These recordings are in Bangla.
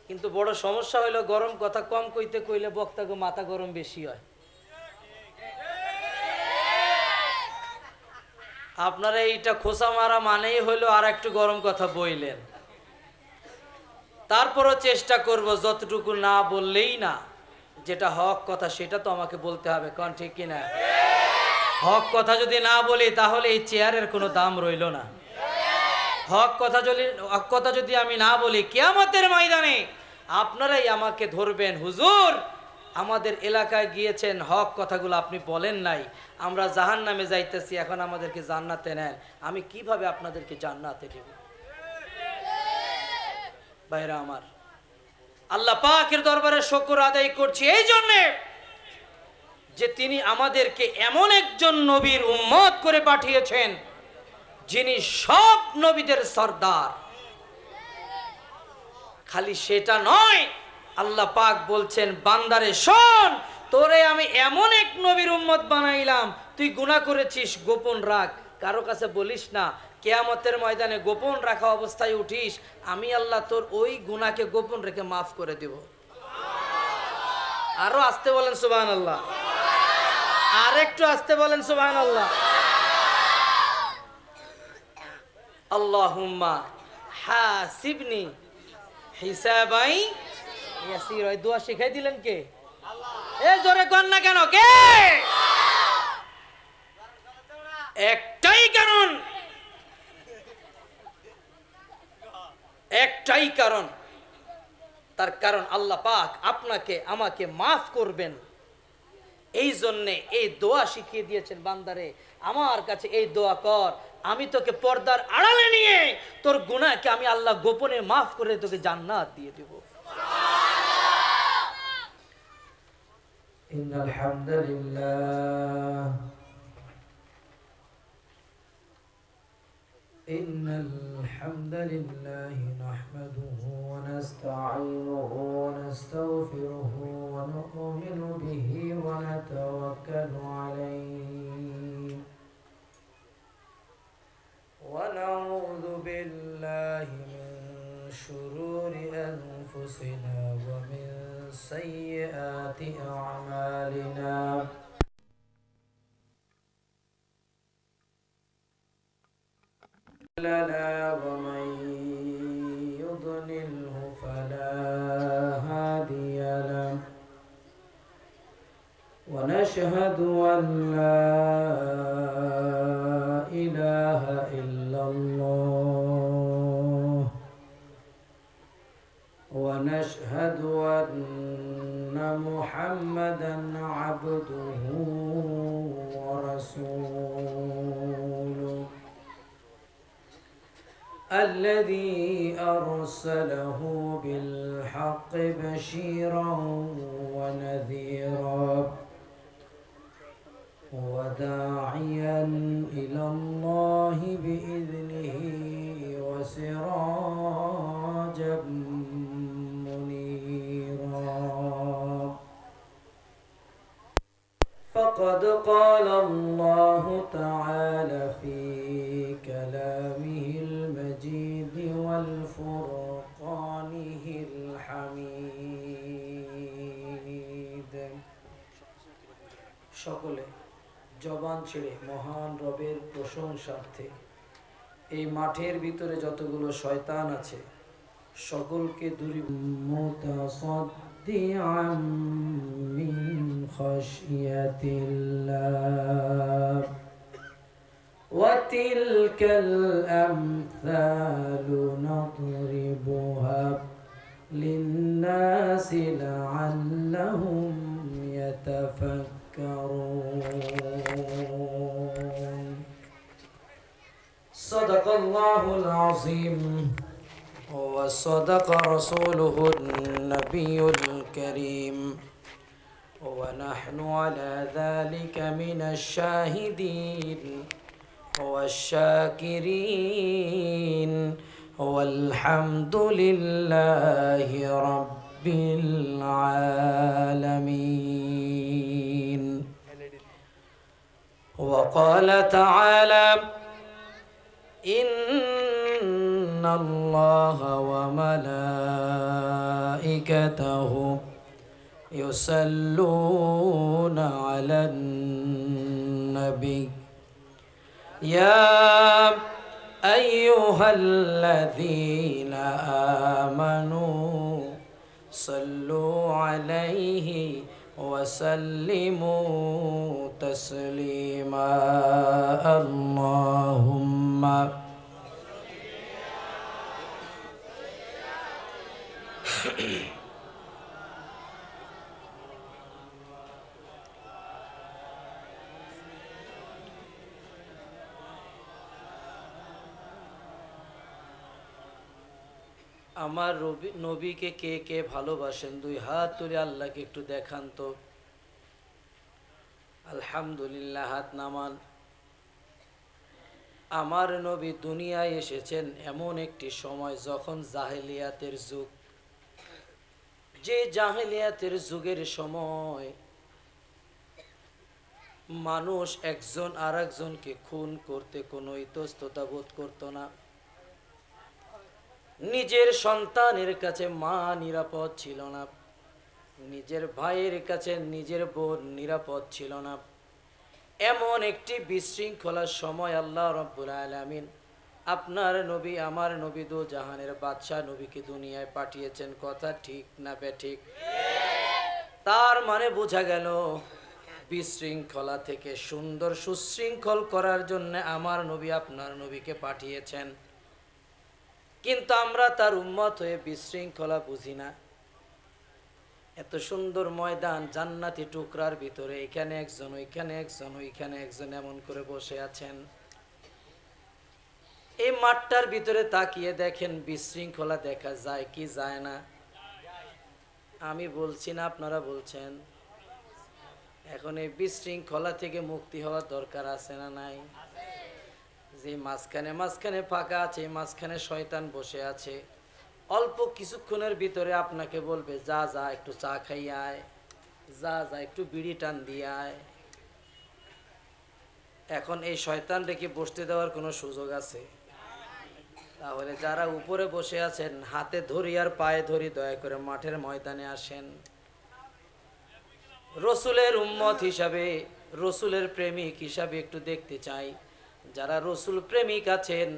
কিন্তু বড় সমস্যা হইলো গরম কথা কম কইতে কইলে বক্তাকে মাথা গরম বেশি হয়। আপনারা এইটা খোসা মারা মানেই হইলো আর একটু গরম কথা বইলেন। তারপরও চেষ্টা করব যতটুকু না বললেই না, যেটা হক কথা সেটা তো আমাকে বলতে হবে, কোন ঠিক কিনা? হক কথা যদি না বলি তাহলে এই চেয়ারের কোনো দাম রইল না। হক কথা যদি আমি না বলি, কিয়ামতের ময়দানে আপনারাই আমাকে ধরবেন, হুজুর আমাদের এলাকায় গিয়েছেন, হক কথাগুলো আপনি বলেন নাই, আমরা জাহান্নামে যাইতেছি, এখন আমাদেরকে জান্নাতে নেন। আমি কিভাবে আপনাদেরকে জান্নাতে দেব? ভাইরা আমার, আল্লাহ পাকের দরবারে শুকর আদায় করছি এই জন্যে যে তিনি আমাদেরকে এমন একজন নবীর উম্মত করে পাঠিয়েছেন যিনি সব নবীদের সর্দার। খালি সেটা নয়, আল্লাহ পাক বলছেন বান্দারে শোন, তোরে আমি এমন এক নবীর উম্মত বানাইলাম, তুই গুনাহ করেছিস গোপন রাখ, কারো কাছে বলিস না। কিয়ামতের ময়দানে গোপন রাখা অবস্থায় উঠিস, আমি আল্লাহ তোর ওই গুনাহকে গোপন রেখে মাফ করে দেব। আরো আস্তে বলেন সুবহানাল্লাহ, আর একটু আস্তে বলেন সুবহানাল্লাহ। আল্লাহুম্মা হাসিবনি হিসাবাই ইয়াসির। ওই দোয়া শিখাই দিলেন কে? এ জোরে কোন না কেন, কে? একটাই কারণ, একটাই কারণ, তার কারণ আল্লাহ পাক আপনাকে আমাকে মাফ করবেন। এই জন্যে এই দোয়া শিখিয়ে দিয়েছেন, বান্দারে আমার কাছে এই দোয়া কর, আমি তোকে পর্দার আড়ালে নিয়ে তোর গুনাহকে আমি আল্লাহ গোপনে মাফ করে তোকে জান্নাত দিয়ে দেব। ইন্নাল হামদুলিল্লাহ নাহমাদুহু ওয়া নাস্তাঈনুহু ওয়া নাস্তাগফিরুহু ওয়া নু'মিনু বিহি ওয়া নাতাওয়াক্কালু আলাইহি ওয়া নাউযু বিল্লাহি মিন শুরুরি আনফুসিনা ওয়া মিন সাইয়্যাতি আ'মালিনা لنا ومن يضلله فلا هادي له ونشهد أن لا إله إلا الله ونشهد أن محمدا عبده ورسوله الذي أرسله بالحق بشيرا ونذيرا وداعيا إلى الله بإذنه وسراجا منيرا فقد قال الله تعالى في كلامه المجيد والفرقانه الحميد সকলে জবান ছেড়ে মহান রবের প্রশংসার্থে এই মাঠের ভিতরে যতগুলো শয়তান আছে সকলকে দূরে মুতাসাদ্দিআম মিন খাশিয়াতিল্লাহ وتلك الأمثال نضربها للناس لعلهم يتفكرون صدق الله العظيم وصدق رسوله النبي الكريم ونحن على ذلك من الشاهدين والشاكرين والحمد لله رب العالمين وقال تعالى إن الله وملائكته وملائكته يصلون على النبي يا أيها الذين آمنوا صلوا عليه وسلموا تسليما اللهم আমার নবীকে কে কে ভালোবাসেন দুই হাত তুলে আল্লাহকে একটু দেখান তো। আলহামদুলিল্লাহ, হাত নামান। আমার নবী দুনিয়ায় এসেছেন এমন একটি সময় যখন জাহেলিয়াতের যুগ, যে জাহেলিয়াতের যুগের সময় মানুষ একজন আর একজনকে খুন করতে কোনো ইতস্ততা বোধ করত না। নিজের সন্তানের কাছে মা নিরাপদ ছিল না, নিজের ভাইয়ের কাছে নিজের বোন নিরাপদ ছিল না। এমন একটি বিশৃঙ্খলার সময় আল্লাহ রাব্বুল আলামিন আপনার নবী, আমার নবী, দো জাহানের বাদশাহ নবীকে দুনিয়ায় পাঠিয়েছেন। কথা ঠিক না বেঠিক? তার মানে বোঝা গেল বিশৃঙ্খলা থেকে সুন্দর সুশৃঙ্খল করার জন্য আমার নবী আপনার নবীকে পাঠিয়েছেন। কিন্তু আমরা তার উম্মত হয়ে বিশৃঙ্খলা বুঝি না। এত সুন্দর ময়দান, জান্নাতি টুকরার ভিতরে এখানে একজন, ওইখানে একজন, ওইখানে একজন এমন করে বসে আছেন। এই মাঠটার ভিতরে তাকিয়ে দেখেন বিশৃঙ্খলা দেখা যায় কি যায় না? আমি বলছি না, আপনারা বলছেন। এখন এই বিশৃঙ্খলা থেকে মুক্তি হওয়ার দরকার আছে না নাই? যে মাঝখানে মাঝখানে ফাঁকা আছে, মাঝখানে শয়তান বসে আছে। অল্প কিছুক্ষণের ভিতরে আপনাকে বলবে যা যা একটু চা খাই আয়, যা যা একটু বিড়ি টান দিয়ে আয়। এখন এই শয়তান রেখে বসতে দেওয়ার কোনো সুযোগ আছে? তাহলে যারা উপরে বসে আছেন হাতে ধরি আর পায়ে ধরি, দয়া করে মাঠের ময়দানে আসেন। রসুলের উম্মত হিসাবে, রসুলের প্রেমিক হিসাবে একটু দেখতে চাই যারা রসুল প্রেমিক আছেন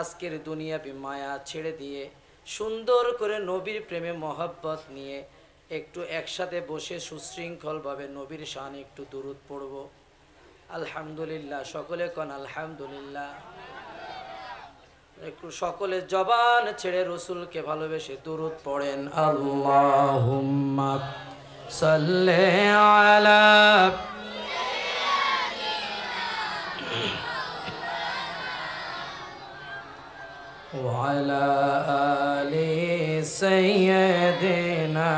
আজকের দুনিয়াবি মায়া ছেড়ে দিয়ে সুন্দর করে নবীর প্রেমে মহব্বত নিয়ে একটু একসাথে বসে সুশৃঙ্খলভাবে নবীর শানে একটু দুরূদ পড়ব। আলহামদুলিল্লাহ, সকলে কোন আলহামদুলিল্লাহ। একটু সকলে জবান ছেড়ে রসুলকে ভালোবেসে দুরূদ পড়েন। আল্লাহুম্মা সাল্লি আলা وعلى آل سيدنا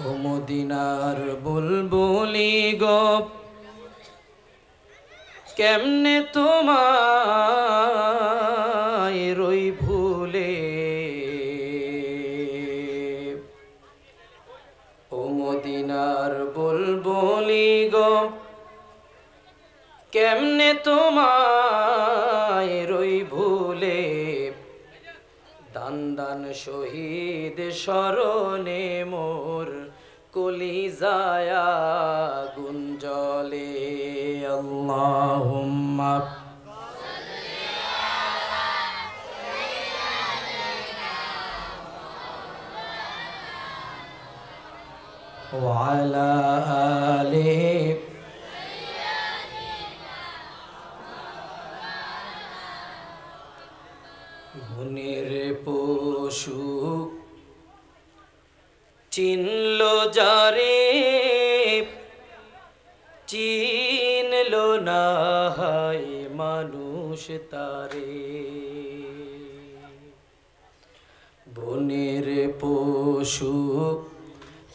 ও মদিনার বুলবুলি গো, কেমনে তোমায় রই ভুলে, ও মদিনার বুলবুলি গো, কেমনে তোমায় রই ভুলে, দান দান শহীদ স্মরণে মোর কলিজায়া গুঞ্জলে। আল্লাহুম্মা ওয়া আলা আলিহি মনের পশু চিনল যারে, চিনল না হয় মানুষ তারে। বনের পশু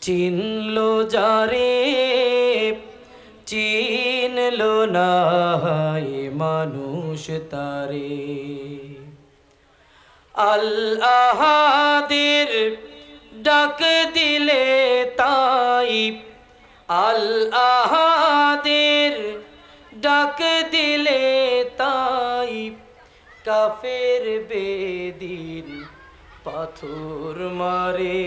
চিনল যারে, চিনল না হয় মানুষ তারে। আল আহাদের ডাক দিলে তাই, আল আহাদের ডাক দিলে তাই, কাফের বে সেদিন পাথর মারে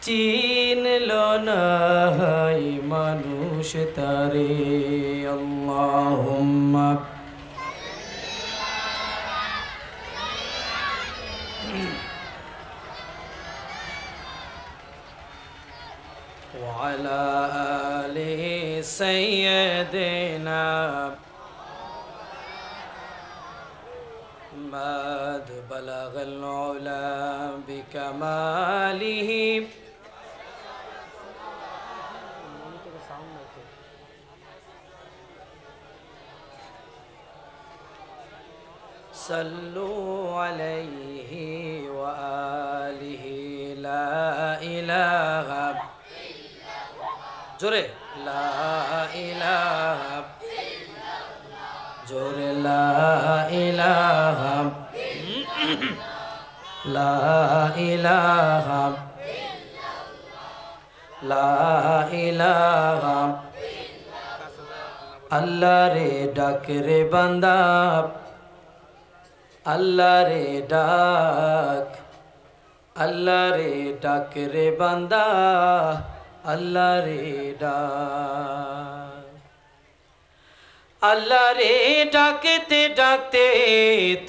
চিনল না মানুষ তারে আল্লাহুম্মা وعلى آل سيدنا مد بلغ العلا بكماله صلوا عليه وآله لا إله জোরে লা ইলাহা জোরে লা ইলাহা লা ইলাহা লা ইলাহা আল্লাহ রে ডাক রে বান্দা আল্লাহ রে ডাক আল্লাহ রে ডাক রে বান্দা আল্লাহ রে ডাক আল্লাহ রে ডাকতে ডাকতে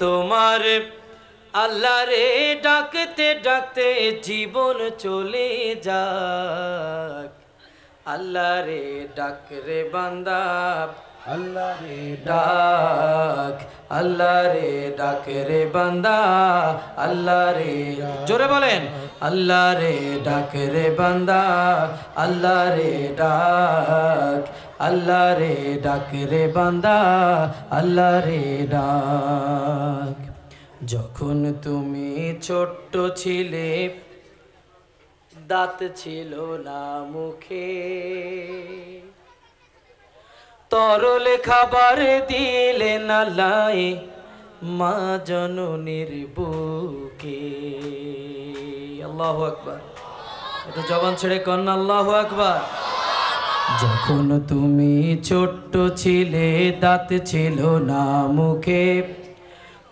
তোমার আল্লাহ রে ডাকতে ডাকতে জীবন চলে যাক আল্লাহ রে ডাক রে বান্দা আল্লাহ রে ডাক আল্লাহ রে ডাক রে বান্দা আল্লাহ রে জোরে বলেন আল্লাহ রে ডাক রে বান্দা আল্লাহ রে ডাক আল্লাহ রে ডাক রে বান্দা আল্লাহ রে ডাক যখন তুমি ছোট্ট ছিলে দাঁত ছিল না মুখে তরল খাবার দিলে না লাই মা জননীর বুকে আল্লাহু আকবার এটা জবান ছেড়ে কন্যা আল্লাহু আকবার যখন তুমি ছোট্ট ছিলে দাঁত ছিল না মুখে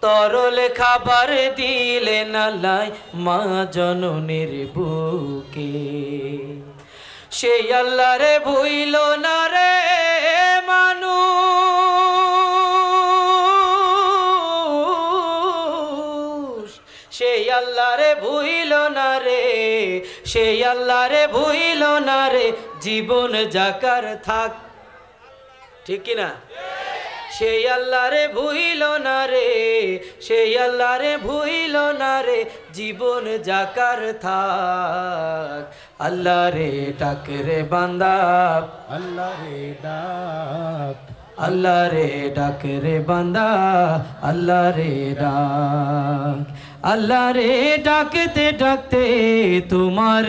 তরল খাবার দিলে না লাই মা জননীর বুকে সেই আল্লাহ রে ভুইল না রে মানুষ সেই আল্লাহ রে ভুইল না রে সেই আল্লাহ রে ভুইল না রে জীবন যাকার থাক ঠিক কি না সেই আল্লাহ রে ভুইল না রে সেই আল্লাহ রে ভুইল না রে জীবন যাকার থাক আল্লাহ রে ডাক রে বান্দা আল্লাহ রে ডাক আল্লাহ রে ডাক রে বান্দা আল্লাহ রে ডাক আল্লাহ রে ডাকতে ডাকতে তোমার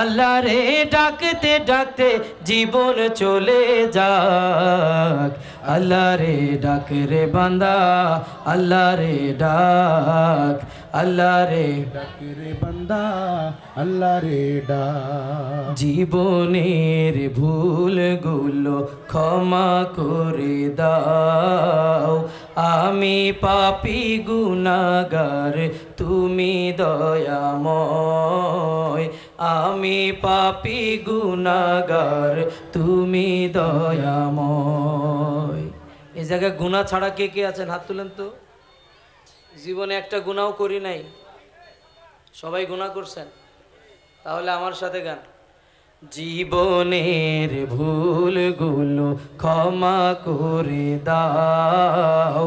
আল্লাহ রে ডাকতে ডাকতে জীবন চলে যাক আল্লাহ রে ডাক রে বান্দা আল্লাহ রে ডাক আল্লাহ রে ডাক রে বান্দা আল্লাহ রে ডাক জীবনের ভুলগুলো ক্ষমা করে দাও আমি পাপী গুনাহগার তুমি দয়াময় আমি পাপী গুনাহগার তুমি দয়াময় এই জায়গায় গুনাহ ছাড়া কে কে আছেন হাত তুলেন তো জীবনে একটা গুনাহও করি নাই সবাই গুনাহ করছেন তাহলে আমার সাথে গান জীবনের ভুলগুলো ক্ষমা করে দাও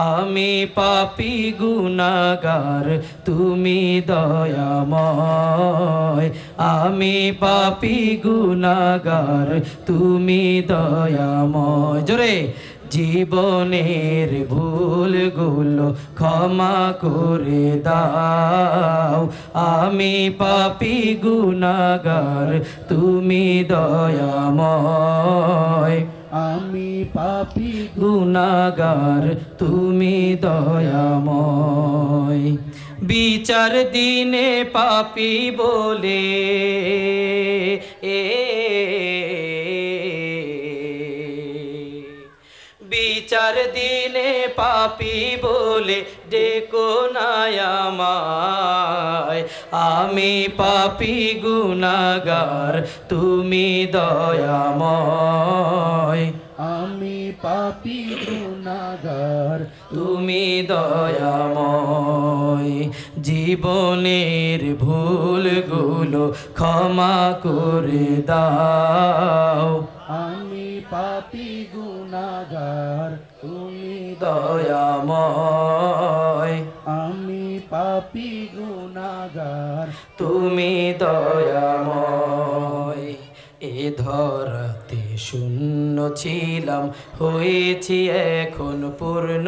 আমি পাপী গুনাহগার তুমি দয়াময় আমি পাপী গুনাহগার তুমি দয়াময় জোরে জীবনের ভুলগুলো ক্ষমা করে দাও আমি পাপী গুনাহগার তুমি দয়াময় আমি পাপী গুনাহগার তুমি দয়াময় বিচার দিনে পাপী বলে বিচার বিচার দিনে পাপী বলে ডেকো না আমায়। আমি পাপী গুনাহগার, তুমি দয়াময়। আমি পাপী গুনাহগার, তুমি দয়াময়। জীবনের ভুলগুলো ক্ষমা করে দাও। আমি পাপী গুনাহগার, তুমি দয়াময়। আমি পাপী গুনাহগার, তুমি দয়াময়। এ ধরাতে শূন্য ছিলাম, হয়েছি এখন পূর্ণ।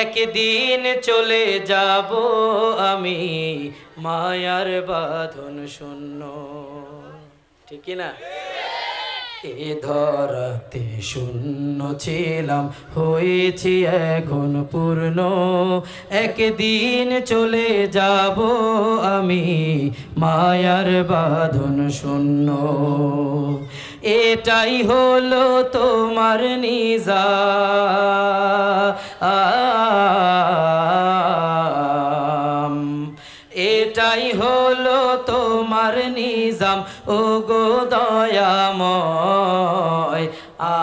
একদিন চলে যাব আমি, মায়ার বাঁধন শূন্য। ঠিক না? এ ধরাতে শূন্য ছিলাম, হয়েছি এখন পূর্ণ। একদিন চলে যাব আমি, মায়ার বাঁধন শূন্য। এটাই হলো তোমার নিজাম, এটাই হলো তোমার নিজাম ও গো দয়াময়।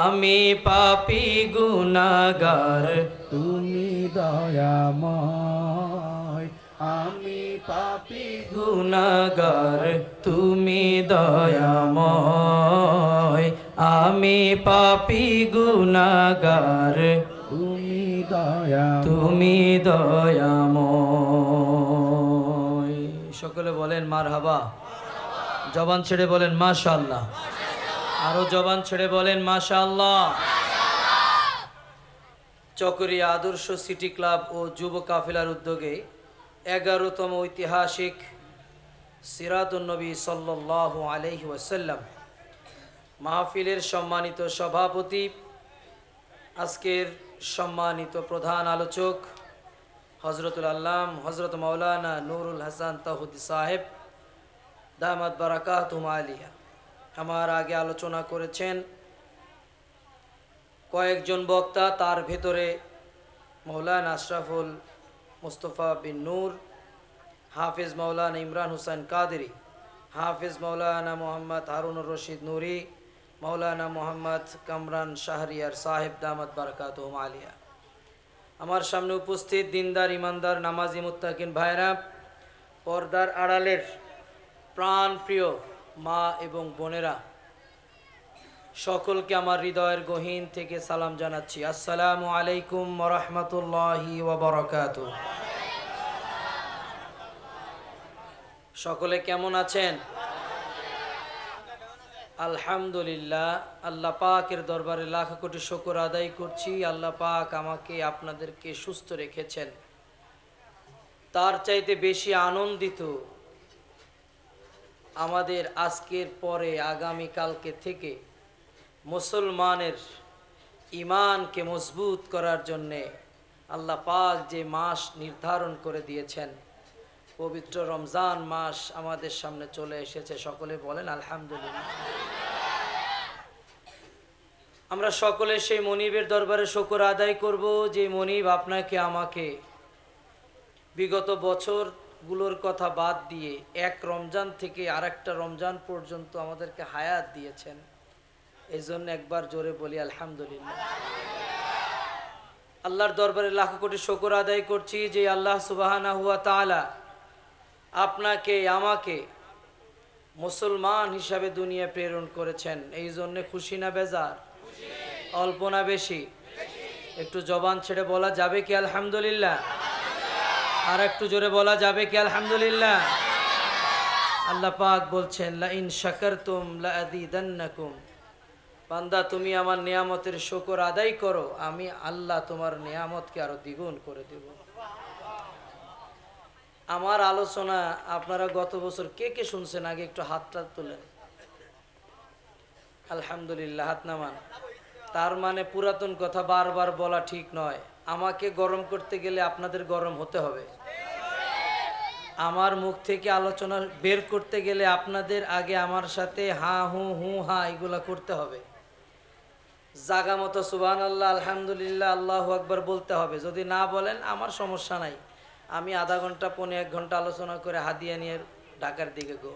আমি পাপী গুনাহগার, তুমি দয়াময়। আমি পাপী গুনাহগার, তুমি দয়াময়। আমি পাপী গুনাহগার, তুমি দয়াময়। তুমি দয়াময়। সকলে বলেন মারহাবা। জবান ছেড়ে বলেন মাশাআল্লাহ। আরো জবান ছেড়ে বলেন মাশাআল্লাহ। চকরিয়া আদর্শ সিটি ক্লাব ও যুব কাফেলার উদ্যোগে 11তম ঐতিহাসিক সিরাতুন নবী সাল্লাল্লাহু আলাইহি ওয়াসাল্লাম মাহফিলের সম্মানিত সভাপতি, আজকের সম্মানিত প্রধান আলোচক হজরতুল আল্লাম হজরত মাওলানা নুরুল হাসান তাহুদি সাহেব দামাত বারাকাতুহুম আলিয়া আমার আগে আলোচনা করেছেন। কয়েকজন বক্তা, তার ভেতরে মৌলানা আশরাফুল মুস্তফা বিন নূর, হাফিজ মৌলানা ইমরান হুসাইন কাদেরি, হাফিজ মৌলানা মোহাম্মদ হারুনুর রশিদ নুরি, মৌলানা মোহাম্মদ কামরান শাহরিয়ার সাহেব দামাত বারাকাতুহুম আলিয়া। আমার সামনে উপস্থিত দিনদার, ইমানদার, নামাজি, মুত্তাকিন ভাইরা, পর্দার আড়ালের প্রাণ প্রিয় মা এবং বোনেরা, সকলকে আমার হৃদয়ের গহীন থেকে সালাম জানাচ্ছি। আসসালামু আলাইকুম ওয়া রাহমাতুল্লাহি ওয়া বারাকাতুহু। সকলে কেমন আছেন? আলহামদুলিল্লাহ। আল্লাহ পাকের দরবারে লাখ কোটি শুকর আদায় করছি। আল্লাহ পাক আমাকে আপনাদেরকে সুস্থ রেখেছেন। তার চাইতে বেশি আনন্দিত আমাদের আজকের পরে আগামী কালকে থেকে মুসলমানের ঈমানকে মজবুত করার জন্যে আল্লাহ পাক যে মাস নির্ধারণ করে দিয়েছেন, পবিত্র রমজান মাস আমাদের সামনে চলে এসেছে। সকলে বলেন আলহামদুলিল্লাহ। আমরা সকলে সেই মনিবের দরবারে শুকর আদায় করব, যে মনিব আপনাকে আমাকে বিগত বছরগুলোর কথা বাদ দিয়ে এক রমজান থেকে আরেকটা রমজান পর্যন্ত আমাদেরকে হায়াত দিয়েছেন। এই জন্য একবার জোরে বলি আলহামদুলিল্লাহ। আল্লাহর দরবারে লাখ কোটি শুকর আদায় করছি যে আল্লাহ সুবহানাহু ওয়া তাআলা আপনাকে আমাকে মুসলমান হিসাবে দুনিয়া প্রেরণ করেছেন। এই জন্য খুশি না বেজার? অল্প না বেশি? একটু জবান ছেড়ে বলা যাবে কি আলহামদুলিল্লাহ? আর একটু জোরে বলা যাবে কি আলহামদুলিল্লাহ? আল্লাহ পাক বলছেন, লা ইন শাকারতুম লা আযীদান্নাকুম। বান্দা, তুমি আমার নিয়ামতের শুকর আদায় করো, আমি আল্লাহ তোমার নিয়ামতকে আরো দ্বিগুণ করে দেব। আমার আলোচনা আপনারা গত বছর কে কে শুনছেন? আগে একটু হাতটা তোলেন। আলহামদুলিল্লাহ, হাত নামান। তার মানে পুরাতন কথা বারবার বলা ঠিক নয়। আমাকে গরম করতে গেলে আপনাদের গরম হতে হবে। আমার মুখ থেকে আলোচনা বের করতে গেলে আপনাদের আগে আমার সাথে হা হু হু হা এগুলা করতে হবে। জাগা মতো সুবহানাল্লাহ আলহামদুলিল্লাহ আল্লাহু আকবার বলতে হবে। যদি না বলেন আমার সমস্যা নাই, আমি আধা ঘন্টা পৌনে 1 ঘন্টা আলোচনা করে হাদিয়া নিয়ে ঢাকার দিকে গো।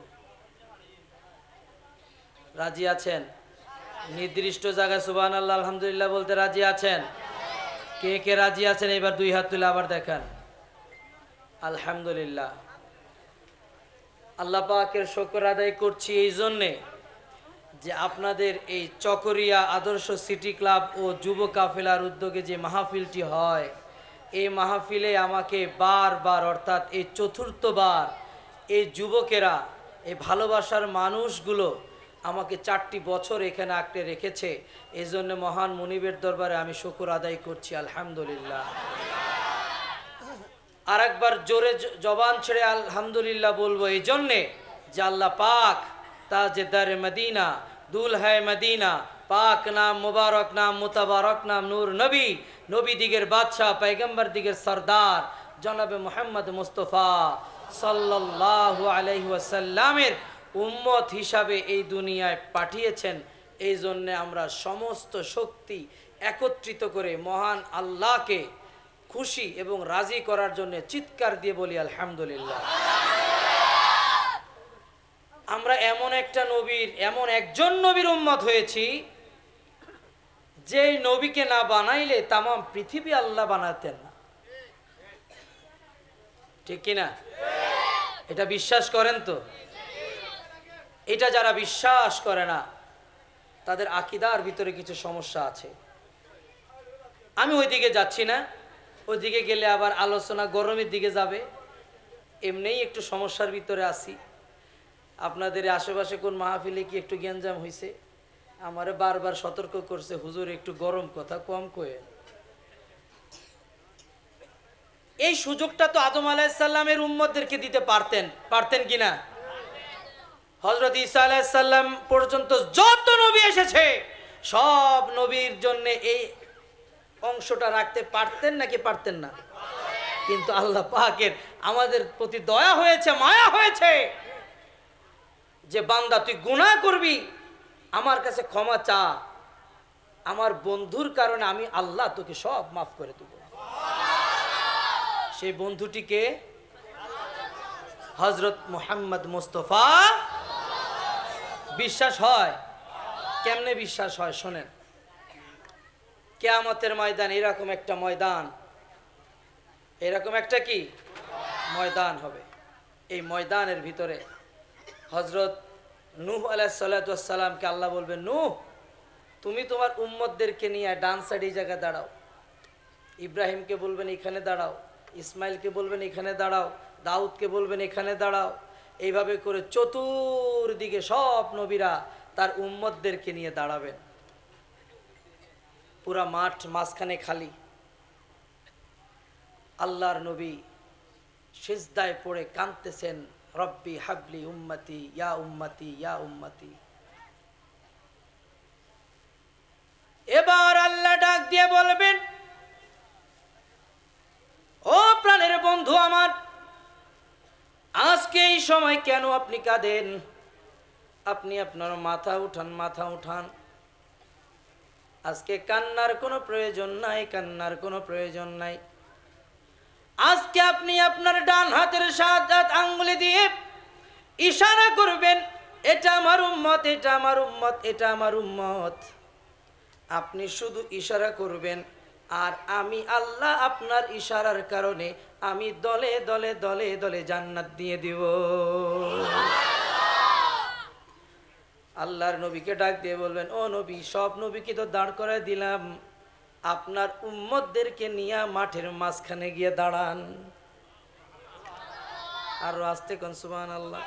রাজি আছেন? নির্দিষ্ট জায়গায় সুবহানাল্লাহ আলহামদুলিল্লাহ বলতে রাজি আছেন? কে কে রাজি আছেন এবার 2 হাত তুলে আবার দেখান। আলহামদুলিল্লাহ। আল্লাহ পাকের শুকর আদায় করছি এই জন্যে যে আপনাদের এই চকরিয়া আদর্শ সিটি ক্লাব ও যুব কাফেলার উদ্যোগে যে মাহফিলটি হয়, এই মাহফিলে আমাকে বারবার অর্থাৎ এই চতুর্থবার এই যুবকেরা, এই ভালোবাসার মানুষগুলো আমাকে 4টি বছর এখানে আঁকড়ে রেখেছে। এই জন্য মহান মুনিবের দরবারে আমি শুকর আদায় করছি আলহামদুলিল্লাহ। আর একবার জোরে জবান ছেড়ে আলহামদুলিল্লাহ বলবো এই জন্যে যে আল্লাহ পাক তাজদার মদিনা, দুলহায় মদিনা, পাক নাম, মুবারক নাম, মুতাবারক নাম, নূর নবী, নবী দিগের বাদশাহ, পয়গম্বর দিগের সরদার জনাবে মুহাম্মদ মুস্তফা সাল্লাল্লাহু আলাইহি ওয়াসাল্লামের উম্মত হিসাবে এই দুনিয়ায় পাঠিয়েছেন। এই জন্যে আমরা সমস্ত শক্তি একত্রিত করে মহান আল্লাহকে খুশি এবং রাজি করার জন্য চিৎকার দিয়ে বলি আলহামদুলিল্লাহ। আমরা এমন একটা নবীর, এমন একজন নবীর উম্মত হয়েছি যে নবীকে না বানাইলে তাম পৃথিবী আল্লাহ বানাতেন না। ঠিক কিনা? এটা বিশ্বাস করেন তো? এটা যারা বিশ্বাস করে না তাদের আকীদার ভিতরে কিছু সমস্যা আছে। আমি ওইদিকে যাচ্ছি না, ওইদিকে গেলে আবার আলোচনা গরমের দিকে যাবে, এমনিই একটু সমস্যার ভিতরে আছি। আপনাদের আশেপাশে কোন মাহফিলে কি একটু গ্যাঞ্জাম হয়েছে? আমারে বারবার সতর্ক করছে, হুজুর একটু গরম কথা কম কয়ে। এই সুযোগটা তো আদম আলাইহিস সালামের উম্মতদেরকে দিতে পারতেন কিনা? হযরত ঈসা আলাইহিস সালাম পর্যন্ত যত নবী এসেছে সব নবীর জন্য এই অংশটা রাখতে পারতেন নাকি পারতেন না? কিন্তু আল্লাহ পাকের আমাদের প্রতি দয়া হয়েছে, মায়া হয়েছে যে বান্দা তুই গুনাহ করবি, আমার কাছে ক্ষমা চা, আমার বন্ধুর কারণে আমি আল্লাহ তোকে সব মাফ করে দেব। সেই বন্ধুটিকে হযরত মুহাম্মদ মুস্তফা। বিশ্বাস হয়? কেমনে বিশ্বাস হয় শোনেন। কিয়ামতের ময়দান এরকম একটা ময়দান, এরকম একটা কি ময়দান হবে। এই ময়দানের ভিতরে হযরত নূহ আলাইহিস সালাতু ওয়াস সালামকে আল্লাহ বলবেন, নূহ তুমি তোমার উম্মতদেরকে নিয়ে ডান সাইডে জায়গায় দাঁড়াও। ইব্রাহিমকে বলবেন এখানে দাঁড়াও, ইসমাইলকে বলবেন এখানে দাঁড়াও, দাউদকে বলবেন এখানে দাঁড়াও। এইভাবে করে চতুর্দিকে সব নবীরা তার উম্মতদেরকে নিয়ে দাঁড়াবেন। পুরা মাঠ মাঝখানে খালি। আল্লাহর নবী সিজদায় পড়ে কাঁদতেছেন, রব্বি হাবলি উম্মতি ইয়া উম্মতি ইয়া উম্মতি। এবার আল্লাহ ডাক দিয়ে বলবেন, ও প্রাণের বন্ধু আমার, আজকে এই সময় কেন আপনি কাঁদেন? আপনি আপনার মাথা উঠান, মাথা উঠান। আজকে কান্নার কোনো প্রয়োজন নাই, কান্নার কোনো প্রয়োজন নাই। আজকে আপনি আপনার ডান হাতের 7 হাত আঙ্গুলে দিয়ে ইশারা করবেন, এটা আমার উম্মত, এটা আমার উম্মত, এটা আমার উম্মত। আপনি শুধু ইশারা করবেন আর আমি আল্লাহ আপনার ইশারার কারণে আমি দলে দলে দলে দলে জান্নাত দিয়ে দিব। আল্লাহর নবীকে ডাক দিয়ে বলবেন, ও নবী, সব নবীকে তো দাঁড় করায় দিলাম, আপনার উম্মতদেরকে নিয়ে মাঠের মাঝখানে গিয়ে দাঁড়ান। আর আস্তে কোন সুবহানাল্লাহ।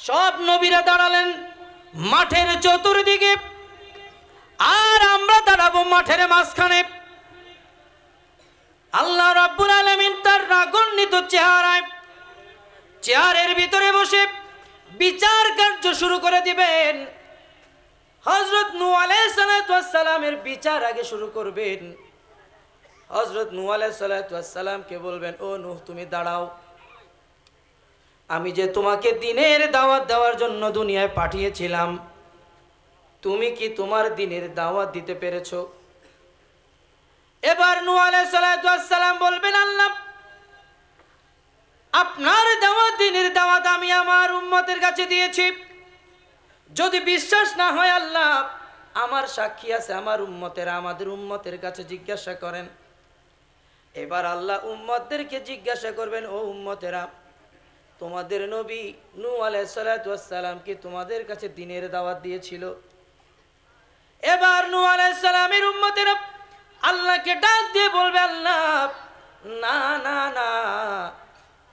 সব নবীরা দাঁড়ালেন মাঠের চতুর্দিকে, আর আমরা দাঁড়াবো মাঠের মাঝখানে। আল্লাহ রাব্বুল আলামিন তার রাগান্বিত চেহারায় চেয়ারের ভিতরে বসে বিচার কার্য শুরু করে দিবেন। হযরত নূহ আলাইহিস সালামের বিচার আগে শুরু করবেন। হযরত নূহ আলাইহিস সালামকে বলবেন, ও নূহ তুমি দাঁড়াও, আমি যে তোমাকে দ্বীনের দাওয়াত দেওয়ার জন্য দুনিয়ায় পাঠিয়েছিলাম, তুমি কি তোমার দ্বীনের দাওয়াত দিতে পেরেছো? এবার নূহ আলাইহিস সালাতু ওয়াস সালাম বলবেন, আল্লাহ আপনার দাওয়াত, দ্বীনের দাওয়াত আমি আমার উম্মতের কাছে দিয়েছি। যদি বিশ্বাস না হয় আল্লাহ, আমার সাক্ষী আছে, আমার উম্মতেরা আমাদের উম্মতের কাছে জিজ্ঞাসা করেন। এবার আল্লাহ উম্মতদেরকে জিজ্ঞাসা করবেন, ও উম্মতেরা, তোমাদের নবী নূহ আলাইহিস সালাতু ওয়াস সালাম কি তোমাদের কাছে দ্বীনের দাওয়াত দিয়েছিল? এবার নূহ আলাইহিস সালামের উম্মতেরা আল্লাহকে ডাক দিয়ে বলবে, আল্লাহ না না না,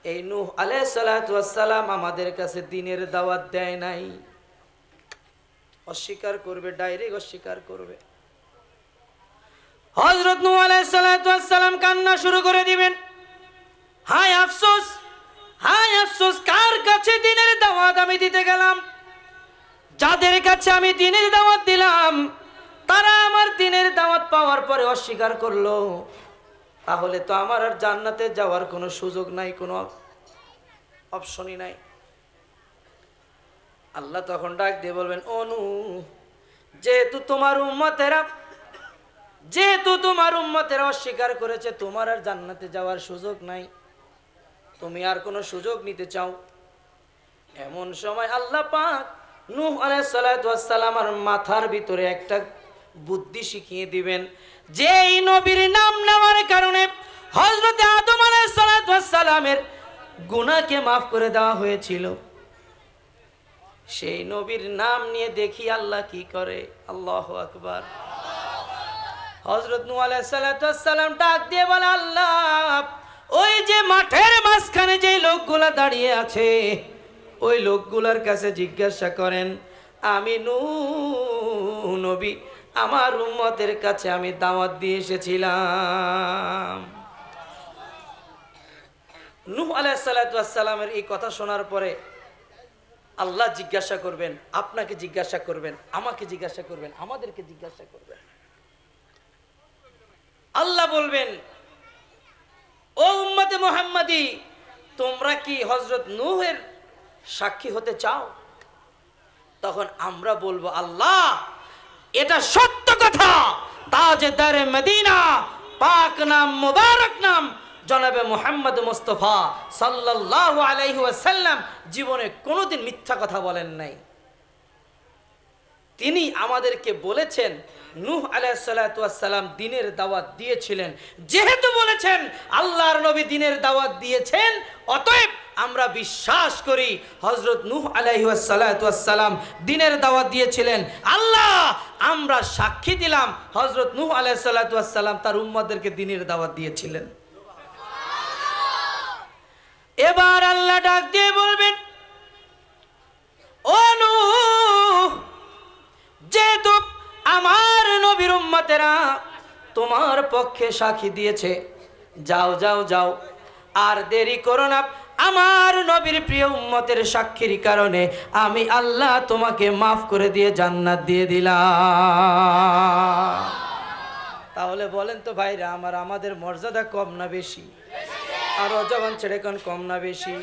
এই নূহ আলাইহিস সালাতু ওয়াস সালাম আমাদের কাছে দ্বীনের দাওয়াত দেয় নাই। অস্বীকার করবে, ডাইরেক্ট অস্বীকার করবে। হযরত নূহ আলাইহিস সালাতু ওয়াস সালাম কান্না শুরু করে দিবেন, হায় আফসোস, হায় আফসোস, কার কাছে দ্বীনের দাওয়াত আমি দিতে গেলাম। যাদের কাছে আমি দ্বীনের দাওয়াত দিলাম তারা আমার দ্বীনের দাওয়াত পাওয়ার পরে অস্বীকার করলো, তাহলে তো আমার আর জান্নাতে যাওয়ার কোনো সুযোগ নাই, কোনো অপশনই নাই। আল্লাহ তখন ডাক দিয়ে বলবেন, ও নূহ, যেহেতু তোমার উম্মতেরা অস্বীকার করেছে, তোমার আর জান্নাতে যাওয়ার সুযোগ নাই, তুমি আর কোনো সুযোগ নিতে চাও। এমন সময় আল্লাহ পাক নূহ আলাইহিস সালাতু ওয়াস সালামের মাথার ভিতরে একটা বুদ্ধি শিখিয়ে দিবেন, যে এই নবীর নাম নেওয়ার কারণে হযরত আদম আলাইহিস সালাতু ওয়াস সালামের গুনাহকে মাফ করে দেওয়া হয়েছিল। সেই নবীর নাম নিয়ে দেখি আল্লাহ কি করে। আল্লাহু আকবার। হযরত নূহ আলাইহিস সালাতু ওয়াস সালাম ডাক দিয়ে বলে, আল্লাহ ওই যে মাঠের মাঝখানে যে লোকগুলা দাঁড়িয়ে আছে, ওই লোকগুলার কাছে জিজ্ঞাসা করেন, আমি নূহ নবী আমার উম্মতের কাছে আমি দাওয়াত দিয়ে এসেছিলাম। নূহ আলাইহিস সালাতু ওয়াস সালামের এই কথা শোনার পরে আল্লাহ জিজ্ঞাসা করবেন, আপনাকে জিজ্ঞাসা করবেন, আমাকে জিজ্ঞাসা করবেন, আমাদেরকে জিজ্ঞাসা করবেন। আল্লাহ বলবেন, ও উম্মতে মুহাম্মাদি, তোমরা কি হযরত নূহের সাক্ষী হতে চাও? তখন আমরা বলবো, আল্লাহ এটা সত্য কথা, তাজদারে মদিনা, পাক নাম, মুবারক নাম জনাবে মুহাম্মদ মুস্তাফা সাল্লাল্লাহু আলাইহি ওয়াসাল্লাম জীবনে কোনোদিন মিথ্যা কথা বলেন নাই। তিনি আমাদেরকে বলেছেন নূহ আলাইহিস সালাতু ওয়াস সালাম দ্বীনের দাওয়াত দিয়েছিলেন। যেহেতু বলেছেন আল্লাহর নবী দ্বীনের দাওয়াত দিয়েছেন, অতএব আমরা বিশ্বাস করি হযরত নূহ আলাইহিস সালাতু ওয়াস সালাম দ্বীনের দাওয়াত দিয়েছিলেন। আল্লাহ আমরা সাক্ষী দিলাম হযরত নূহ আলাইহিস সালাতু ওয়াস সালাম তার উম্মতদেরকে দ্বীনের দাওয়াত দিয়েছিলেন। এবার আল্লাহ ডাক দিয়ে বলবেন, ও নূহ, যেহেতু আমার নবীর উম্মতেরা তোমার পক্ষে সাক্ষী দিয়েছে, যাও যাও যাও, আর দেরি করো না। আমার নবীর প্রিয় উম্মতের সাক্ষীর কারণে আমি আল্লাহ তোমাকে মাফ করে দিয়ে জান্নাত দিয়ে দিলাম। তাহলে বলেন তো ভাইরা, আমাদের মর্যাদা কম না বেশি? আর জবান ছেড়ে কম না বেশি?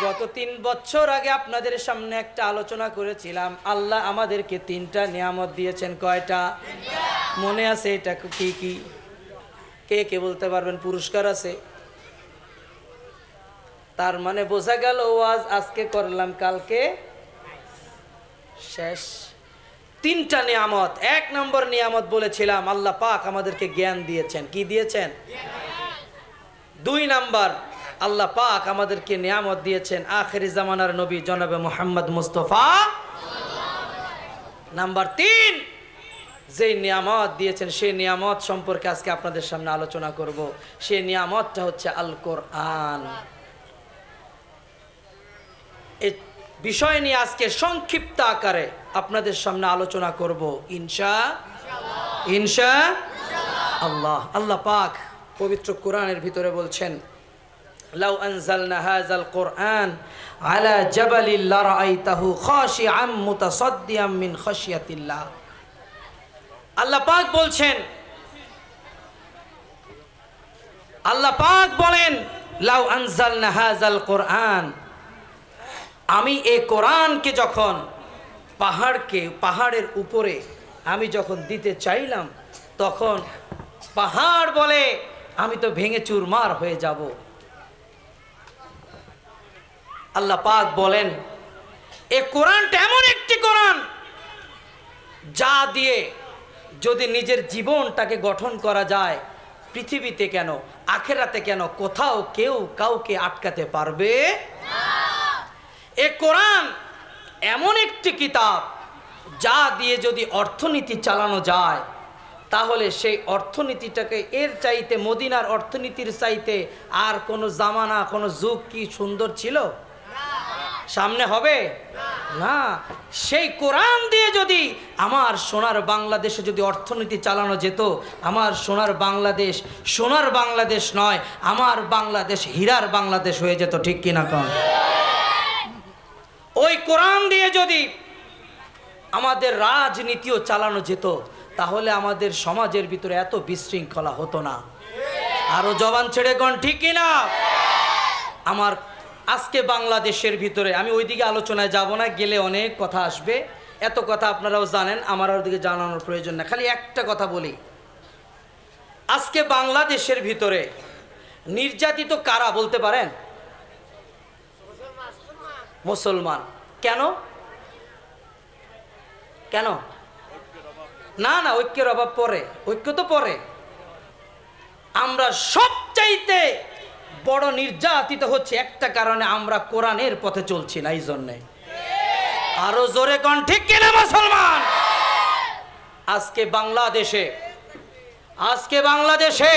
গত 3 বছর আগে আপনাদের সামনে একটা আলোচনা করেছিলাম, আল্লাহ আমাদেরকে 3টা নিয়ামত দিয়েছেন। কয়টা মনে আছে? এটা কি কি? কে কে বলতে পারবেন? পুরস্কার আছে? তার মানে বোঝা গেল ওয়াজ আজকে করলাম, কালকে শেষ। 3টা নিয়ামত। 1 নম্বর নিয়ামত বলেছিলাম আল্লাহ পাক আমাদেরকে জ্ঞান দিয়েছেন। কি দিয়েছেন? 2 নাম্বার আল্লাহ পাক আমাদেরকে নিয়ামত দিয়েছেন আখেরি জামানার নবী জনাবে মুহাম্মদ মুস্তাফা। নাম্বার 3 যে নিয়ামত দিয়েছেন সেই নিয়ামত সম্পর্কে আজকে আপনাদের সামনে আলোচনা করব। সেই নিয়ামতটা হচ্ছে আল কোরআন। এই বিষয় নিয়ে আজকে সংক্ষিপ্ত আকারে আপনাদের সামনে আলোচনা করব ইনশাআল্লাহ। আল্লাহ পাক পবিত্র কোরআনের ভিতরে বলছেন, লাউ আনজালনা হাযাল কোরআন আলা জাবালিন লারাআইতাহু খাশিআম মুতাসাদ্দিয়াম মিন খাশিয়াতিল্লাহ। আল্লাহ পাক বলছেন, আল্লাহ পাক বলেন, লাউ আনজালনা হাযাল কোরআন, আমি এই কোরআনকে যখন পাহাড়ের উপরে আমি যখন দিতে চাইলাম, তখন পাহাড় বলে আমি তো ভেঙে চুরমার হয়ে যাব। আল্লাহ পাক বলেন, এই কোরআনটা এমন একটি কোরআন যা দিয়ে যদি নিজের জীবনটাকে গঠন করা যায়, পৃথিবীতে কেন আখেরাতে কেন কোথাও কেউ কাউকে আটকাতে পারবে না। এই কোরআন এমন একটি কিতাব যা দিয়ে যদি অর্থনীতি চালানো যায়, তাহলে সেই অর্থনীতিটাকে এর চাইতে, মদিনার অর্থনীতির চাইতে আর কোনো জামানা, কোনো যুগ কি সুন্দর ছিল? সামনে হবে না। সেই কোরআন দিয়ে যদি আমার সোনার বাংলাদেশে যদি অর্থনীতি চালানো যেত, আমার সোনার বাংলাদেশ নয়, আমার বাংলাদেশ হীরার বাংলাদেশ হয়ে যেত, ঠিক কিনা কম? ওই কোরআন দিয়ে যদি আমাদের রাজনীতিও চালানো যেত, তাহলে আমাদের সমাজের ভিতরে এত বিশৃঙ্খলা হতো না। আরো জবান ছেড়ে কোন, ঠিক কিনা? আমার আজকে বাংলাদেশের ভিতরে, আমি ওইদিকে আলোচনায় যাব না, গেলে অনেক কথা আসবে, এত কথা আপনারাও জানেন, আমার ওদিকে জানানোর প্রয়োজন না। খালি একটা কথা বলি, আজকে বাংলাদেশের ভিতরে নির্যাতিত কারা বলতে পারেন? মুসলমান। কেন? কেন? না না, ঐক্যের অভাব পরে, ঐক্য তো পরে। আমরা সবচাইতে বড় নির্যাতিত হচ্ছে একটা কারণে, আমরা কোরআনের পথে চলছি না, এই জন্যে। আরো জোরে কোন, ঠিক কিনা মুসলমান? আজকে বাংলাদেশে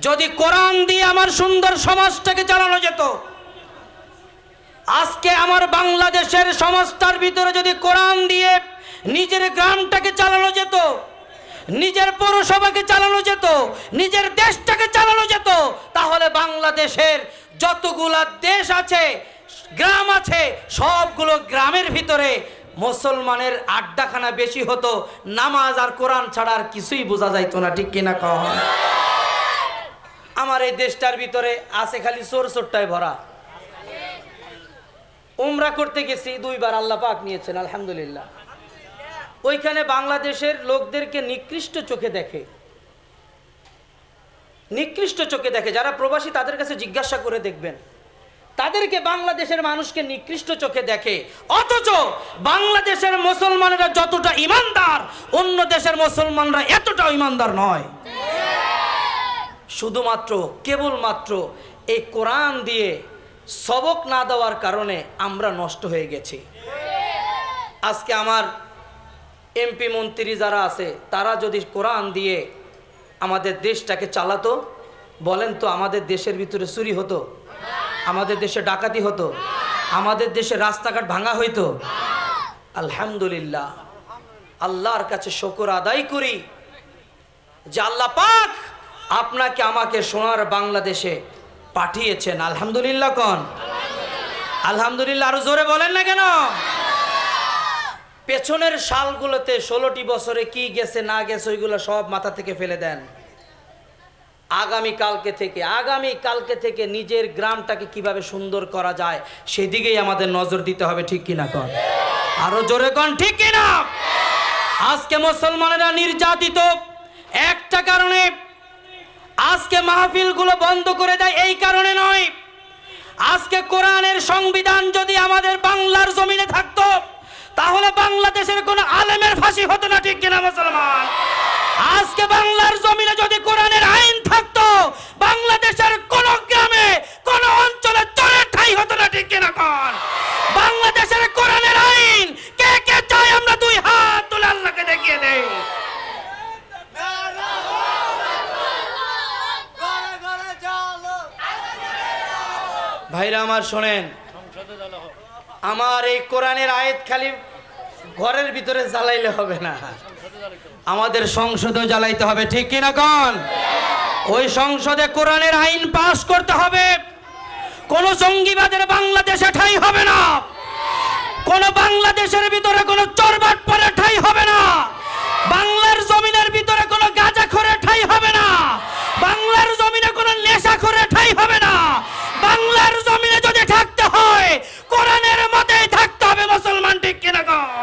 যদি কোরআন দিয়ে আমার সুন্দর সমাজটাকে চালানো যেত, আজকে আমার বাংলাদেশের সমাজটার ভিতরে যদি কোরআন দিয়ে নিজের গ্রামটাকে চালানো যেত, নিজের পৌরসভাকে চালানো যেত, নিজের দেশটাকে চালানো যেত, তাহলে বাংলাদেশের যতগুলা দেশ আছে, গ্রাম আছে, সবগুলো গ্রামের ভিতরে মুসলমানের আড্ডাখানা বেশি হতো। নামাজ আর কোরআন ছাড়া আর কিছুই বোঝা যাইতো না, ঠিক কিনা কহ? আমার এই দেশটার ভিতরে আছে খালি চোর চোরটায় ভরা। উমরা করতে গেছি 2 বার, আল্লাহ পাক নিয়েছেন, আলহামদুলিল্লাহ। ওইখানে বাংলাদেশের লোকদেরকে নিকৃষ্ট চোখে দেখে, যারা প্রবাসী তাদের কাছে জিজ্ঞাসা করে দেখবেন, তাদেরকে বাংলাদেশের মানুষকে নিকৃষ্ট চোখে দেখে। অথচ বাংলাদেশের মুসলমানেরা যতটা ইমানদার, অন্য দেশের মুসলমানরা এতটাও ইমানদার নয়। শুধুমাত্র কেবলমাত্র এই কোরআন দিয়ে সবক না দেওয়ার কারণে আমরা নষ্ট হয়ে গেছি। আজকে আমার এমপি মন্ত্রী যারা আছে, তারা যদি কোরআন দিয়ে আমাদের দেশটাকে চালাতো, বলেন তো আমাদের দেশের ভিতরে চুরি হতো? আমাদের দেশে ডাকাতি হতো? আমাদের দেশে রাস্তাঘাট ভাঙা হইতো? আলহামদুলিল্লাহ, আল্লাহর কাছে শুকর আদায় করি যে আল্লাহ পাক আপনাকে আমাকে সোনার বাংলাদেশে পাঠিয়েছেন। আলহামদুলিল্লাহ কোন? আলহামদুলিল্লাহ। আরো জোরে বলেন না কেন? পেছনের সালগুলোতে 16টি বছরে কি গেছে না গেছে ওইগুলো সব মাথা থেকে ফেলে দেন। আগামী কালকে থেকে নিজের গ্রামটাকে কিভাবে সুন্দর করা যায় সেদিকেই আমাদের নজর দিতে হবে, ঠিক কিনা কন? আরো জোরে কন, ঠিক কিনা? আজকে মুসলমানেরা নির্যাতিত একটা কারণে, আজকে মাহফিলগুলো বন্ধ করে দেয় এই কারণে নয়। আজকে কোরআনের সংবিধান যদি আমাদের বাংলার জমিনে থাকতো, তাহলে বাংলাদেশের কোন আলেমের ফাঁসি হতো না, ঠিক কিনা মুসলমান? আজকে বাংলার জমিনে যদি কোরআনের আইন থাকতো, বাংলাদেশের কোন গ্রামে কোন অঞ্চলে চোরের ঠাঁই হতো না, ঠিক কিনা কোন? বাংলাদেশের কোরআনের আইন কে কে চায় আমরা 2 হাত তুলে আল্লাহকে দেখিয়ে দেই। ভাইরা আমার শোনেন, আমার এই কোরআনের আয়াত খালি ঘরের ভিতরে জ্বালাইলে হবে না, আমাদের সংসদে জ্বালাইতে হবে, ঠিক কিনা কোন? ওই সংসদে কোরআনের আইন পাস করতে হবে। কোন জঙ্গিবাদের বাংলাদেশে ঠাঁই হবে না, কোন বাংলাদেশের ভিতরে কোন চোরবাটপারের ঠাঁই হবে না, বাংলার জমিনের ভিতরে কোন গাঁজাখোরের ঠাঁই হবে না, বাংলার জমিনে কোন নেশাখোরের ঠাঁই হবে না। বাংলার জমিনে যদি থাকতে হয় কোরআনের মতেই থাকতে হবে মুসলমান, ঠিক কিনা কোন?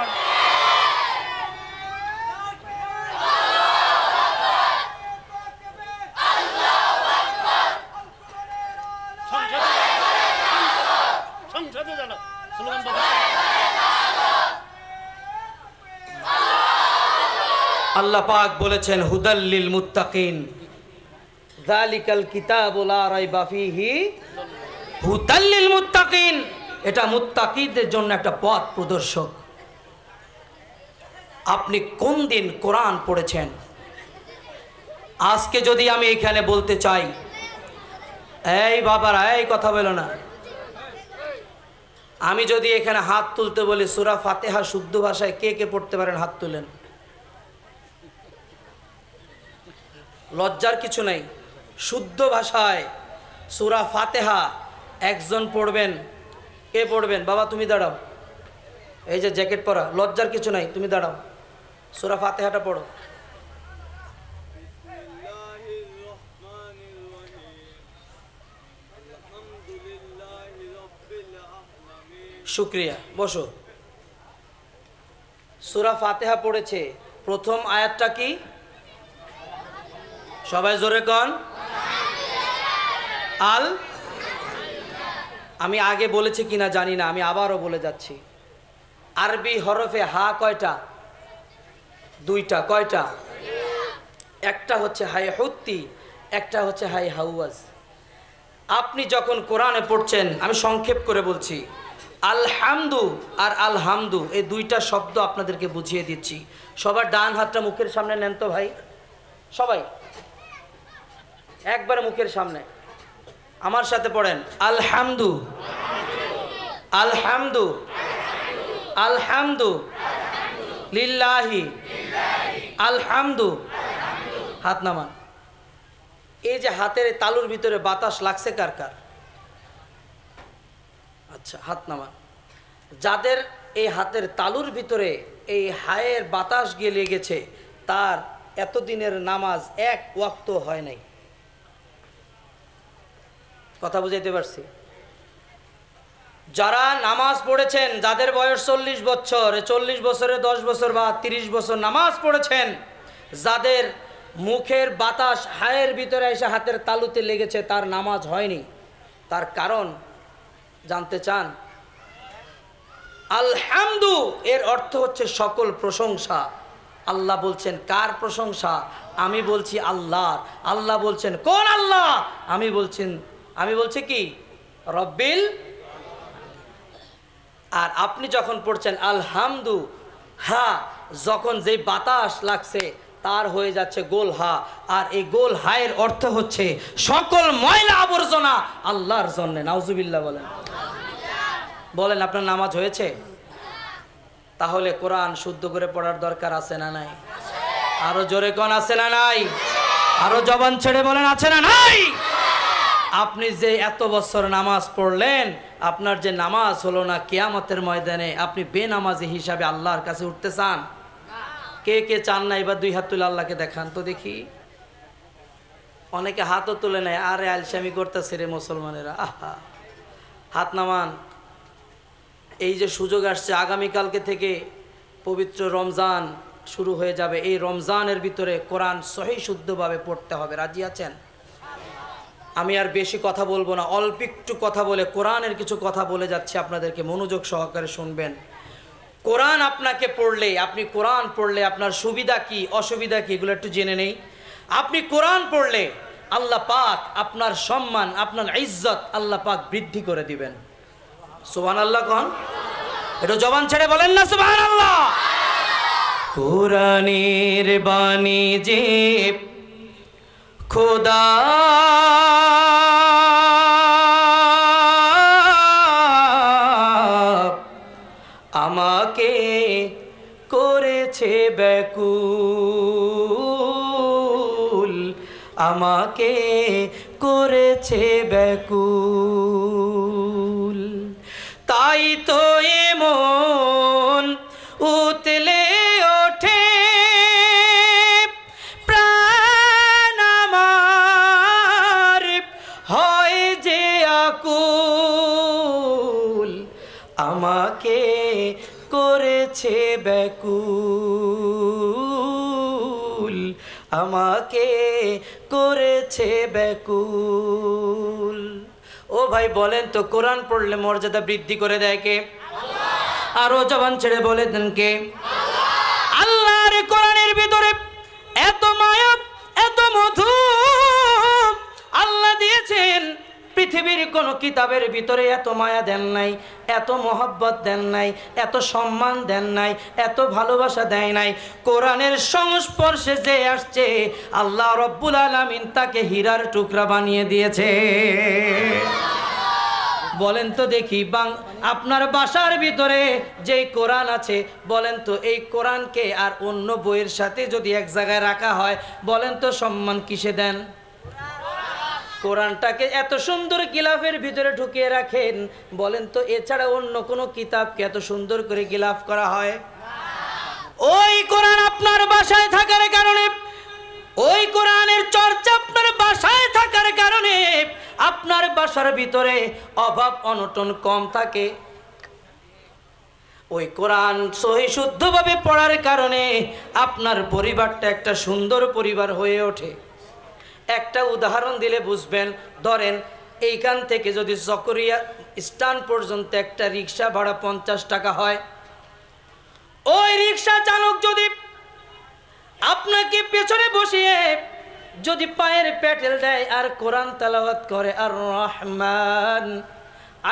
আল্লাহ পাক বলেছেন হুদাল্লিল মুত্তাকিন, যালিকাল কিতাবু লা রাইবা ফীহি হুদাল্লিল মুত্তাকিন। এটা মুত্তাকিদের জন্য একটা পথ প্রদর্শক। আপনি কোন দিন কোরআন পড়েছেন? আজকে যদি আমি এখানে বলতে চাই, এই বাবারা এই কথা বলো না, আমি যদি এখানে হাত তুলতে বলি সূরা ফাতিহা শুদ্ধ ভাষায় কে কে পড়তে পারেন হাত তুলেন। লজ্জার কিছু নেই, শুদ্ধ ভাষায় সূরা ফাতিহা একজন পড়বেন। কে পড়বেন? বাবা তুমি দাঁড়াও, এই যে জ্যাকেট পরা, লজ্জার কিছু নাই, তুমি দাঁড়াও, সূরা ফাতিহাটা পড়ো। শুক্রিয়া, বসো। সূরা ফাতিহা পড়েছে, প্রথম আয়াতটা কি? সবাই জোরে কন। আল, আমি আগে বলেছি কিনা জানি না, আমি আবারও বলে যাচ্ছি। আরবি হরফে হা কয়টা? দুইটা। কয়টা? একটা হচ্ছে হাই হুত্তি, একটা হচ্ছে হাই হাউয়াজ। আপনি যখন কোরআনে পড়ছেন, আমি সংক্ষেপ করে বলছি, আলহামদু আর আলহামদু এই দুইটা শব্দ আপনাদেরকে বুঝিয়ে দিচ্ছি। সবার ডান হাতটা মুখের সামনে নেন তো ভাই, সবাই একবারে মুখের সামনে আমার সাথে পড়েন, আলহামদু আলহামদু আলহামদু লিল্লাহি আলহামদু। হাত নামান। এই যে হাতের তালুর ভিতরে বাতাস লাগছে কার কার? আচ্ছা, হাত নামান। যাদের এই হাতের তালুর ভিতরে এই হায়ের বাতাস গিয়ে লেগেছে, তার এতদিনের নামাজ এক ওয়াক্ত হয় নাই। কথা বুঝাইতে পারছি? যারা নামাজ পড়েছেন, যাদের বয়স 40 বছর, 40 বছরে 10 বছর বা 30 বছর নামাজ পড়েছেন, যাদের মুখের বাতাস হায়ের ভিতরে এসে হাতের তালুতে লেগেছে, তার নামাজ হয়নি। তার কারণ জানতে চান? আলহামদু এর অর্থ হচ্ছে সকল প্রশংসা। আল্লাহ বলছেন কার প্রশংসা? আমি বলছি আল্লাহর। আল্লাহ বলছেন কোন আল্লাহ? আমি বলছি কি? রব্বিল। আর আপনি যখন পড়ছেন আলহামদু, হা যখন যেই বাতাস লাগছে তার হয়ে যাচ্ছে গোল হা, আর এই গোল হায়ের অর্থ হচ্ছে সকল ময়লা আবর্জনা আল্লাহর জন্য। নাউজুবিল্লাহ বলেন। বলেন আপনার নামাজ হয়েছে? তাহলে কোরআন শুদ্ধ করে পড়ার দরকার আছে না নাই? আরো জোরে কোন আছে না নাই? আরো জবান ছেড়ে বলেন আছে না নাই? আপনি যে এত বছর নামাজ পড়লেন, আপনার যে নামাজ হলো না, কিয়ামতের ময়দানে আপনি বেনামাজি হিসাবে আল্লাহর কাছে উঠতে চান? কে কে চান না? এবার দুই হাত তুলে আল্লাহকে দেখান তো দেখি। অনেকে হাতও তুলে নেয়, আরে আলসামি করতেছে রে মুসলমানেরা। আহা, হাত নামান। এই যে সুযোগ আসছে, আগামীকালকে থেকে পবিত্র রমজান শুরু হয়ে যাবে। এই রমজানের ভিতরে কোরআন সহি শুদ্ধভাবে পড়তে হবে। রাজি আছেন? আমি আর বেশি কথা বলবো না, অল্প একটু কথা বলে কোরআনের কিছু কথা বলে যাচ্ছি, আপনাদেরকে মনোযোগ সহকারে শুনবেন। কোরআন আপনাকে পড়লে, আপনি কোরআন পড়লে আপনার সুবিধা কি অসুবিধা কি এগুলো একটু জেনে নেই। আপনি কোরআন পড়লে আল্লাহ পাক আপনার সম্মান, আপনার ইজ্জত আল্লাহ পাক বৃদ্ধি করে দিবেন। সুবহানাল্লাহ কোন? একটু জবান ছেড়ে বলেন না সুবহানাল্লাহ। কোরআনের বাণী যে খোদা আমাকে করেছে ব্যাকুল, আমাকে করেছে ব্যাকুল। তাই তো এমন উতলে ওঠে প্রাণ আমার, হয় যে আকুল, আমাকে করেছে ব্যাকুল, আমাকে করেছে ব্যাকুল। ও ভাই বলেন তো কোরআন পড়লে মর্যাদা বৃদ্ধি করে দেয় কে? আরো জবান ছেড়ে বলে দেন কে? আল্লাহর কোরআনের ভিতরে এত মায়া, এত মধু আল্লাহ দিয়েছেন, পৃথিবীর কোন কিতাবের ভিতরে এত মায়া দেন নাই, এত মহব্বত দেন নাই, এত সম্মান দেন নাই, এত ভালোবাসা দেয় নাই। কোরআনের সংস্পর্শে যে আসছে আল্লাহ রব্বুল আলামিন তাকে হীরার টুকরা বানিয়ে দিয়েছে। বলেন তো দেখি আপনার বাসার ভিতরে যেই কোরআন আছে, বলেন তো এই কোরআনকে আর অন্য বইয়ের সাথে যদি এক জায়গায় রাখা হয়, বলেন তো সম্মান কিসে দেন? কোরআনটাকে এত সুন্দর গিলাফের ভিতরে ঢুকিয়ে রাখেন, বলেন তো এছাড়া অন্য কোনো কিতাবকে এত সুন্দর করে গিলাফ করা হয়? ওই কোরআন আপনার বাসায় থাকার কারণে, ওই কোরআনের চর্চা আপনার বাসায় থাকার কারণে আপনার বাসার ভিতরে অভাব অনটন কম থাকে। ওই কোরআন সহি শুদ্ধভাবে পড়ার কারণে আপনার পরিবারটা একটা সুন্দর পরিবার হয়ে ওঠে। একটা উদাহরণ দিলে বুঝবেন। ধরেন এইখান থেকে যদি জকরিয়া স্ট্যান্ড পর্যন্ত একটা রিক্সা ভাড়া 50 টাকা হয়, ওই রিক্সা চালক যদি আপনাকে পেছনে বসিয়ে যদি পায়ের পেটেল দেয় আর কোরআন তেলাওয়াত করে, আর রহমান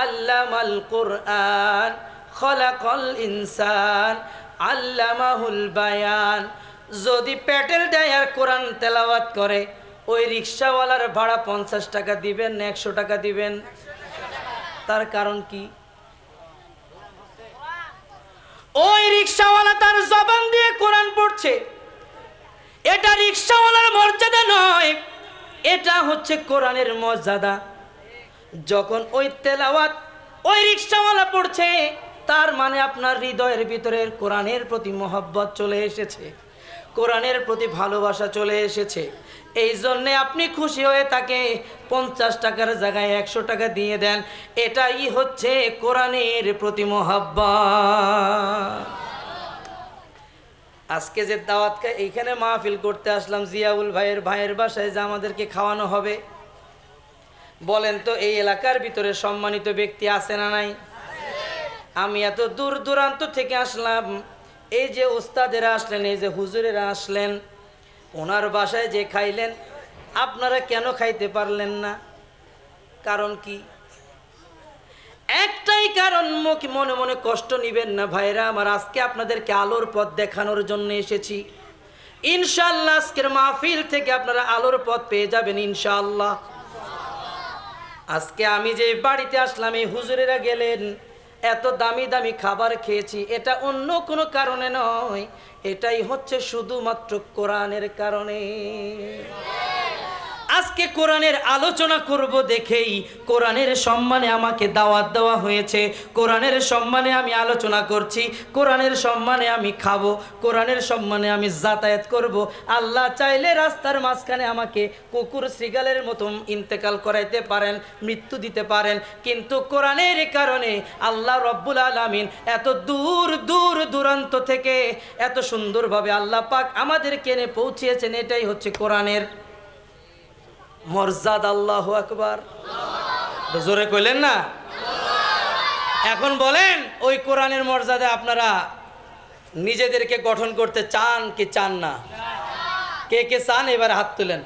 আল্লামাল কোরআন খলাকাল ইনসান আল্লামাহুল বায়ান, যদি পেটেল দেয় আর কোরআন তেলাওয়াত করে, ওই রিক্সাওয়ালার ভাড়া 50 টাকা দিবেন না 100 টাকা দিবেন? তার কারণ কি? ওই রিক্সাওয়ালা তার জবান দিয়ে কোরআন পড়ছে। এটা রিক্সাওয়ালার মর্যাদা নয়, এটা হচ্ছে কোরআনের মর্যাদা। যখন ওই তেলাওয়াত ওই রিক্সাওয়ালা পড়ছে, তার মানে আপনার হৃদয়ের ভিতরে কোরআনের প্রতি মহব্বত চলে এসেছে, কোরআনের প্রতি ভালোবাসা চলে এসেছে। এই জন্যে আপনি খুশি হয়ে তাকে 50 টাকার জায়গায় 100 টাকা দিয়ে দেন। এটাই হচ্ছে কোরআনের প্রতি মহব্বত। আজকে যে দাওয়াত এইখানে মাহফিল করতে আসলাম, জিয়াউল ভাইয়ের বাসায় যে আমাদেরকে খাওয়ানো হবে, বলেন তো এই এলাকার ভিতরে সম্মানিত ব্যক্তি আছে না নাই? আমি এত দূর দূরান্ত থেকে আসলাম, এই যে ওস্তাদেরা আসলেন, এই যে হুজুরেরা আসলেন, ওনার বাসায় যে খাইলেন, আপনারা কেন খাইতে পারলেন না? কারণ কি? একটাই কারণ, মনে মনে কষ্ট নিবেন না ভাইরা আমার। আজকে আপনাদেরকে আলোর পথ দেখানোর জন্য এসেছি। ইনশাআল্লাহ আজকের মাহফিল থেকে আপনারা আলোর পথ পেয়ে যাবেন ইনশাআল্লাহ। আজকে আমি যে বাড়িতে আসলাম, এই হুজুরেরা গেলেন, এত দামি দামি খাবার খেয়েছি, এটা অন্য কোনো কারণে নয়, এটাই হচ্ছে শুধুমাত্র কোরআনের কারণে। আজকে কোরআনের আলোচনা করব দেখেই কোরআনের সম্মানে আমাকে দাওয়াত দেওয়া হয়েছে, কোরআনের সম্মানে আমি আলোচনা করছি, কোরআনের সম্মানে আমি খাবো, কোরআনের সম্মানে আমি যাতায়াত করব। আল্লাহ চাইলে রাস্তার মাঝখানে আমাকে কুকুর শৃগালের মতো ইন্তেকাল করাইতে পারেন, মৃত্যু দিতে পারেন, কিন্তু কোরআনের কারণে আল্লাহ রব্বুল আলামিন এত দূর দূর দূরান্ত থেকে এত সুন্দরভাবে আল্লাহ পাক আমাদেরকে এনে পৌঁছিয়েছেন। এটাই হচ্ছে কোরআনের মর্যাদা। আল্লাহু আকবার, জোরে কইলেন না? এখন বলেন, ওই কোরআনের মর্যাদা আপনারা নিজেদেরকে গঠন করতে চান কি চান না? কে কে চান এবার হাত তুলেন।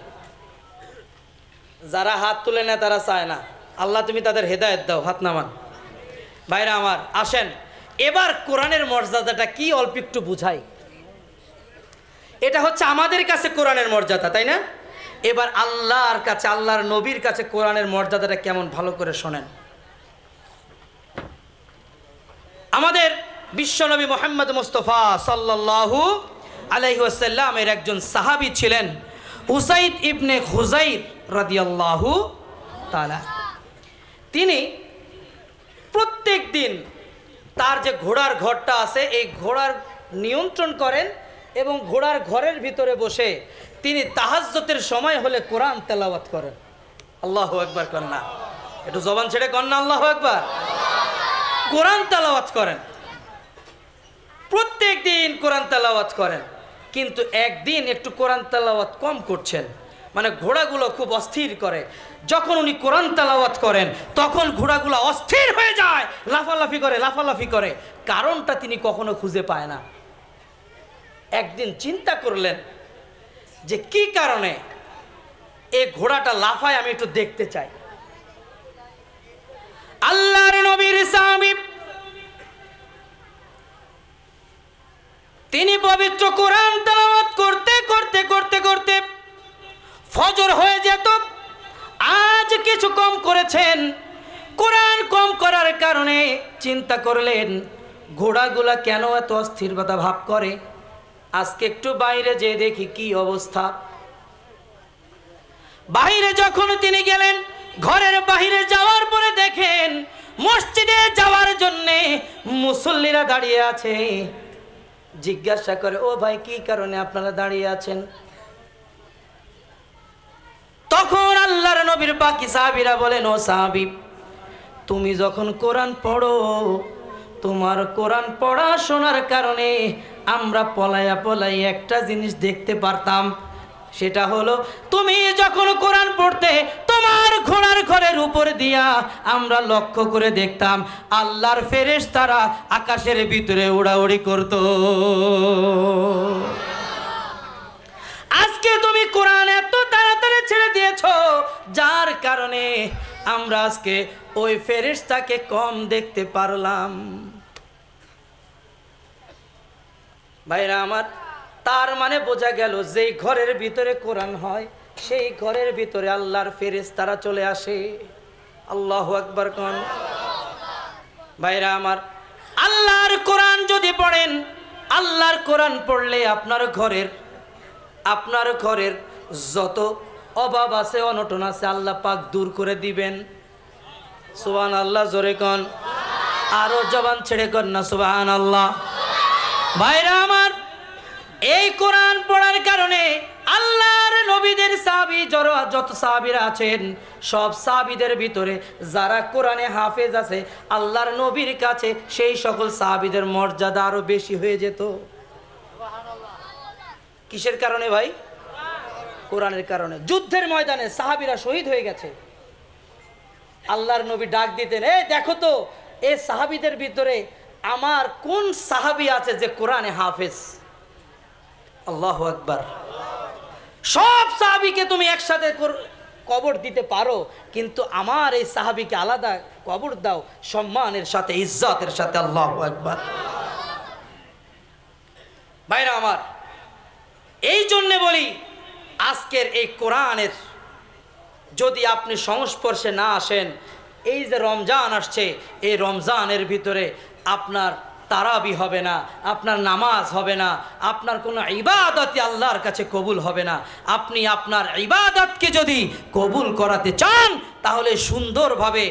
যারা হাত তুলে না তারা চায় না। আল্লাহ তুমি তাদের হেদায়েত দাও, হাত নামান। ভাইরা আমার আসেন, এবার কোরআনের মর্যাদাটা কি অল্প একটু বুঝাই। এটা হচ্ছে আমাদের কাছে কোরআনের মর্যাদা, তাই না? এবার আল্লাহর কাছে, আল্লাহর নবীর কাছে কোরআনের মর্যাদাটা কেমন, ভালো করে শোনেন। আমাদের বিশ্বনবী মুহাম্মদ মুস্তাফা সাল্লাল্লাহু আলাইহি ওয়াসাল্লামের একজন সাহাবী ছিলেন উসাইদ ইবনে খুজাইর রাদিয়াল্লাহু তাআলা। তিনি প্রত্যেক দিন তার যে ঘোড়ার ঘরটা আছে, এই ঘোড়ার নিয়ন্ত্রণ করেন এবং ঘোড়ার ঘরের ভিতরে বসে তিনি তাহাজ্জুদের সময় হলে কোরআন তেলাওয়াত করেন। আল্লাহু আকবার করেন না, একটু জবান ছেড়ে করেন না আল্লাহু আকবার। কোরআন তেলাওয়াত করেন, প্রত্যেক দিন কোরআন তেলাওয়াত করেন, কিন্তু একদিন একটু কোরআন তেলাওয়াত কম করছেন। মানে ঘোড়াগুলো খুব অস্থির করে। যখন উনি কোরআন তেলাওয়াত করেন তখন ঘোড়াগুলো অস্থির হয়ে যায়, লাফালাফি করে। কারণটা তিনি কখনো খুঁজে পায় না। একদিন চিন্তা করলেন যে কি কারণে এই ঘোড়াটা লাফায়, আমি একটু দেখতে চাই। আল্লাহর নবীর সাহাবী তিনি পবিত্র কোরআন তেলাওয়াত করতে ফজর হয়ে যেত। আজ কিছু কম করেছেন, কোরআন কম করার কারণে চিন্তা করলেন ঘোড়াগুলা কেন এত অস্থিরতা ভাব করে, আজকে একটু বাইরে যেয়ে দেখি কি অবস্থা। বাইরে যখন তিনি গেলেন, ঘরের বাইরে যাওয়ার পরে দেখেন মসজিদে যাওয়ার জন্যে মুসল্লিরা দাঁড়িয়ে আছে। জিজ্ঞাসা করে, ও ভাই কি কারণে আপনারা দাঁড়িয়ে আছেন? তখন আল্লাহর নবীর বাকি সাহাবীরা বলেন, ও সাহাবী, তুমি যখন কোরআন পড়ো, তোমার কোরআন পড়া শোনার কারণে আমরা পলাইয়া একটা জিনিস দেখতে পারতাম। সেটা হলো তুমি যখন কোরআন পড়তে তোমার ঘোড়ার ঘরের উপর দিয়া আমরা লক্ষ্য করে দেখতাম আল্লাহর ফেরেশতারা আকাশের ভিতরে উড়াউড়ি করত। আজকে তুমি কোরআন এত তাড়াতাড়ি ছেড়ে দিয়েছো, যার কারণে আমরা আজকে ওই ফেরেশতাকে কম দেখতে পারলাম। ভাইরা আমার, তার মানে বোঝা গেল যেই ঘরের ভিতরে কোরআন হয় সেই ঘরের ভিতরে আল্লাহর ফেরেশতারা চলে আসে। আল্লাহু আকবার কোন। ভাইরা আমার, আল্লাহর কোরআন যদি পড়েন, আল্লাহর কোরআন পড়লে আপনার ঘরের যত অভাব আছে, অনটন আছে, আল্লাহ পাক দূর করে দিবেন। সুবহানাল্লাহ, জোরে কোন, আরো জবান ছেড়ে কর না সুবহানাল্লাহ। ভাইরা আমার, এই কোরআন পড়ার কারণে আল্লাহর নবীদের সাহাবী যত সাহাবীরা আছেন সব সাহাবীদের ভিতরে যারা কোরআনে হাফেজ আছে, আল্লাহর নবীর কাছে সেই সকল সাহাবীদের মর্যাদা আরো বেশি হয়ে যেত। কিসের কারণে ভাই? কোরআনের কারণে। যুদ্ধের ময়দানে সাহাবীরা শহীদ হয়ে গেছে, আল্লাহর নবী ডাক দিতেন, এই দেখো তো এই সাহাবীদের ভিতরে আমার কোন সাহাবী আছে যে কোরআনে হাফেজ। আল্লাহু আকবার। সব সাহাবীকে তুমি একসাথে কবর দিতে পারো, কিন্তু আমার এই সাহাবীকে আলাদা কবর দাও, সম্মানের সাথে, ইজ্জতের সাথে। আল্লাহু আকবার। ভাইরা আমার, এই জন্যে বলি আজকের এই কোরআনের যদি আপনি সংস্পর্শে না আসেন, এই যে রমজান আসছে, এই রমজানের ভিতরে আপনার তারাবি হবে না, আপনার নামাজ হবে না, আপনার কোনো ইবাদতই আল্লাহর কাছে কবুল হবে না। আপনি আপনার ইবাদতকে যদি কবুল করাতে চান তাহলে সুন্দরভাবে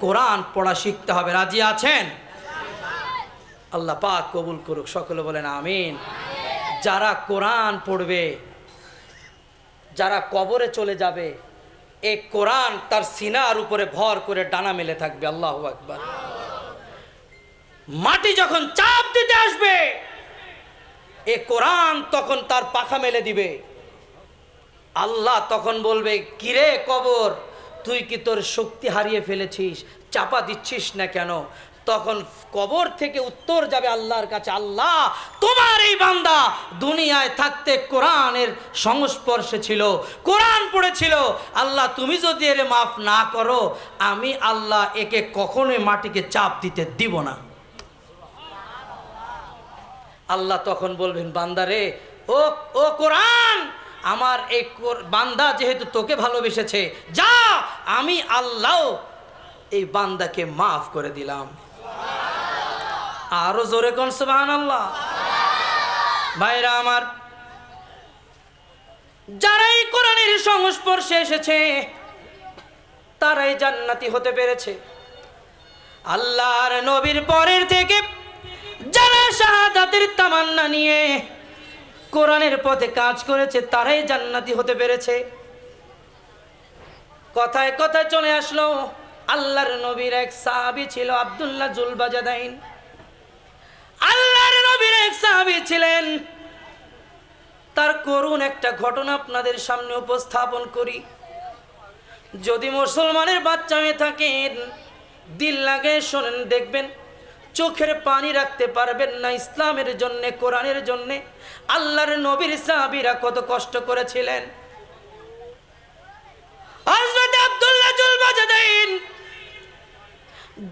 কোরআন পড়া শিখতে হবে। রাজি আছেন? আল্লাহ পাক কবুল করুক, সকলে বলেন আমিন। যারা কোরআন পড়বে, যারা কবরে চলে যাবে, এই কোরআন তার সিনার উপরে ভর করে ডানা মেলে থাকবে। আল্লাহু আকবার। মাটি যখন চাপ দিতে আসবে, এ কোরআন তখন তার পাখা মেলে দিবে। আল্লাহ তখন বলবে, কিরে কবর, তুই কি তোর শক্তি হারিয়ে ফেলেছিস, চাপা দিচ্ছিস না কেন? তখন কবর থেকে উত্তর যাবে আল্লাহর কাছে, আল্লাহ তোমার এই বান্দা দুনিয়ায় থাকতে কোরআনের সংস্পর্শে ছিল, কোরআন পড়েছিল, আল্লাহ তুমি যদি এর মাফ না করো, আমি আল্লাহ একে কখনোই মাটিকে চাপ দিতে দিব না। আল্লাহ তখন বলবেন, বান্দারে, ও কোরআন, আমার এই বান্দা যেহেতু তোকে ভালোবেসেছে, যা, আমি আল্লাহ এই বান্দাকে মাফ করে দিলাম। আরো জোরে কোন সুবহানাল্লাহ। ভাইরা আমার, যারা এই কোরআনের সংস্পর্শে এসেছে তারাই জান্নাতি হতে পেরেছে। আল্লাহর নবীর পরের থেকে যারা শাহাদাতের তামান্না নিয়ে কোরআনের পথে কাজ করেছে তারাই জান্নাতি হতে পেরেছে। কথায় কথায় চলে আসলো, আল্লাহর নবীর এক সাহাবী ছিল আব্দুল্লাহ জুলবাজাদাইন। আল্লাহর নবীর এক সাহাবী ছিলেন, তার করুণ একটা ঘটনা আপনাদের সামনে উপস্থাপন করি। যদি মুসলমানের বাচ্চা হয়ে থাকেন, দিল লাগে শোনেন, দেখবেন চোখের পানি রাখতে পারবেন না। ইসলামের জন্যে, কোরআনের জন্যে আল্লাহর নবীর সাহাবীরা কত কষ্ট করেছিলেন। হযরত আব্দুল্লাহ জুলবাজাদাইন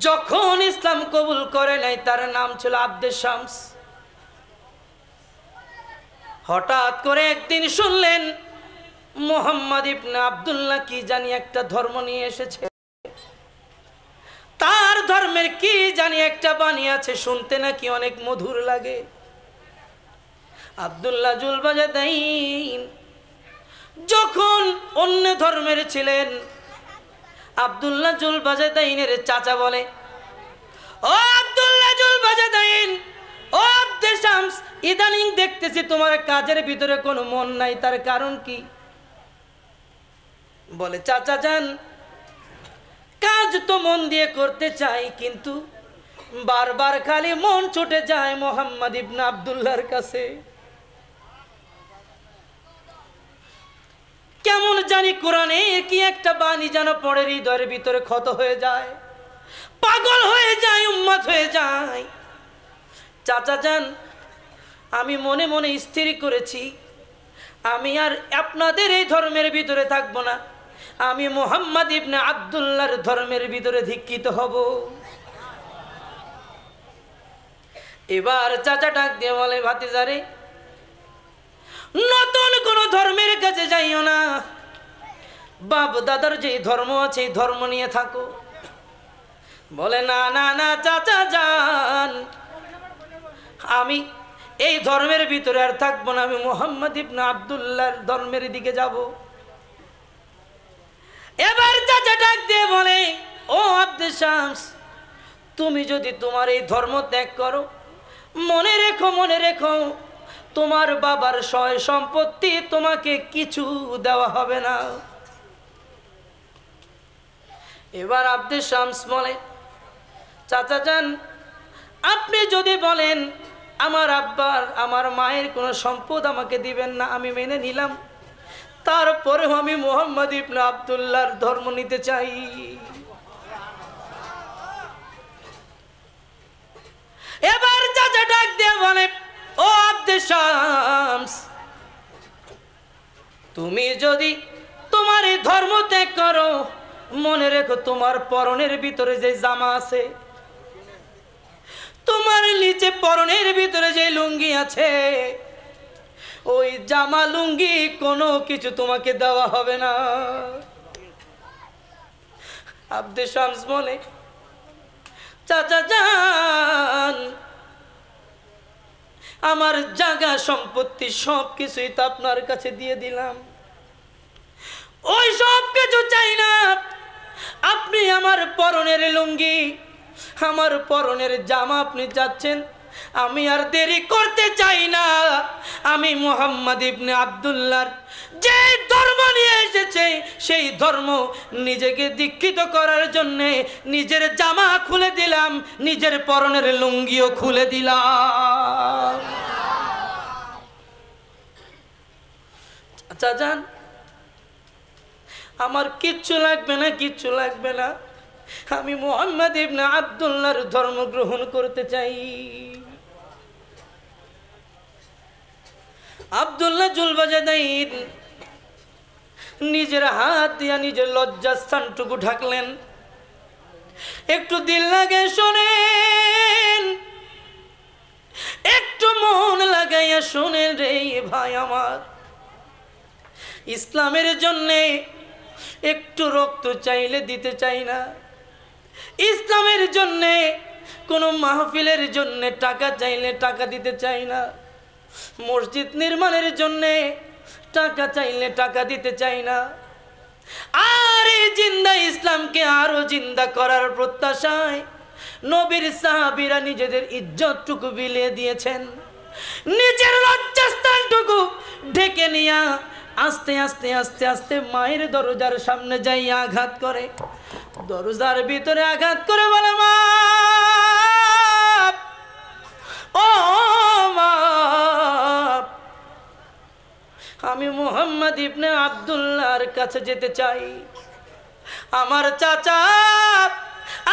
যখন ইসলাম কবুল করে নাই, তার নাম ছিল আব্দে শামস। হঠাৎ করে একদিন শুনলেন মুহাম্মদ ইবনে আব্দুল্লাহ কি জানি একটা ধর্ম নিয়ে এসেছে, তার ধর্মের কি জানি একটা বাণী আছে, শুনতে নাকি অনেক মধুর লাগে। আব্দুল্লাহ জুলবাজাদাইন যখন অন্য ধর্মের ছিলেন, আব্দুল্লাহ জুলবাজাদাইনের চাচা বলে, ও আব্দুল্লাহ জুলবাজাদাইন, ও আব্দে শামস, ইদানিং দেখতেছি তোমার কাজের ভিতরে কোনো মন নাই, তার কারণ কি? বলে, চাচা যান, কাজ তো মন দিয়ে করতে চাই, কিন্তু বারবার খালি মন ছুটে যায় মুহাম্মদ ইবনে আব্দুল্লাহর কাছে। কেমন জানি কোরআনে কি একটা বাণী যেন পড়ে হৃদয়ের ভিতরে ক্ষত হয়ে যায়, পাগল হয়ে যায়, উম্মত হয়ে যায়। চাচা যান, আমি মনে মনে স্থির করেছি, আমি আর আপনাদের এই ধর্মের ভিতরে থাকবো না, আমি মুহাম্মদ ইবনে আব্দুল্লাহর ধর্মের ভিতরে দীক্ষিত হব। এবার চাচা ডাক দিয়ে বলে, ভাতিজারে, নতুন কোন ধর্মের কাছে যাইও না, বাপ দাদার যে ধর্ম আছে এই ধর্ম নিয়ে থাকো। বলে, না না না চাচা যান, আমি এই ধর্মের ভিতরে আর থাকবো না, আমি মুহাম্মদ ইবনে আব্দুল্লাহর ধর্মের দিকে যাব। এবার চাচা ডাক দিয়ে বলে, ও আব্দে শামস, তুমি যদি তোমার এই ধর্ম ত্যাগ করো, মনে রেখো, মনে রেখো, তোমার বাবার সয় সম্পত্তি তোমাকে কিছু দেওয়া হবে না। এবার আব্দে শামস বলে, চাচা যান, আপনি যদি বলেন আমার আব্বার, আমার মায়ের কোনো সম্পদ আমাকে দিবেন না, আমি মেনে নিলাম, তারপরেও আমি মুহাম্মদ ইবনে আব্দুল্লাহর ধর্ম নিতে চাই। এবার চাচা ডাক দিয়ে বলে, ও আব্দে শামস, তুমি যদি তোমার এই ধর্ম ত্যাগ করো, মনে রেখো তোমার পরনের ভিতরে যে জামা আছে, তোমার নিচে পরনের ভিতরে যে লুঙ্গি আছে, ওই জামা লুঙ্গি কোনো কিছু তোমাকে দেওয়া হবে না। আব্দে শামস বলে, চাচা যান, আমার জায়গা সম্পত্তি সব কিছুই তো আপনার কাছে দিয়ে দিলাম, ওই সব কিছু চাই না, আপনি আমার পরনের লুঙ্গি, আমার পরনের জামা আপনি চাচ্ছেন, আমি আর দেরি করতে চাই না, আমি মুহাম্মদ ইবনে আব্দুল্লাহর যে ধর্ম নিয়ে এসেছে সেই ধর্ম নিজেকে দীক্ষিত করার জন্য নিজের জামা খুলে দিলাম, নিজের পরনের লুঙ্গিও খুলে দিলাম। চাচা যান, আমার কিচ্ছু লাগবে না, কিচ্ছু লাগবে না, আমি মুহাম্মদ ইবনে আব্দুল্লাহর ধর্ম গ্রহণ করতে চাই। আব্দুল্লাহ জুলবাজাদাইন নিজের হাত দিয়া নিজের লজ্জাস্থানটুকু ঢাকলেন। একটু দিল লাগে শোনেন, একটু মন লাগাইয়া শোনেন রে ভাই আমার, ইসলামের জন্যে একটু রক্ত চাইলে দিতে চাই না, ইসলামের জন্যে কোনো মাহফিলের জন্যে টাকা চাইলে টাকা দিতে চাই না, মসজিদ নির্মাণের জন্যে টাকা চাইলে টাকা দিতে চাই না, আর এই জিন্দা ইসলামকে আরো জিন্দা করার প্রত্যাশায় নবীর সাহাবীরা নিজেদের ইজ্জতটুকু বিলিয়ে দিয়েছেন, নিজের লজ্জাস্থানটুকু ঢেকে নিয়ে আস্তে আস্তে আস্তে আস্তে মায়ের দরজার সামনে যাই আঘাত করে, দরজার ভিতরে আঘাত করে বলে, মা, ও মা, আমি মুহাম্মদ ইবনে আব্দুল্লাহর কাছে যেতে চাই। আমার চাচা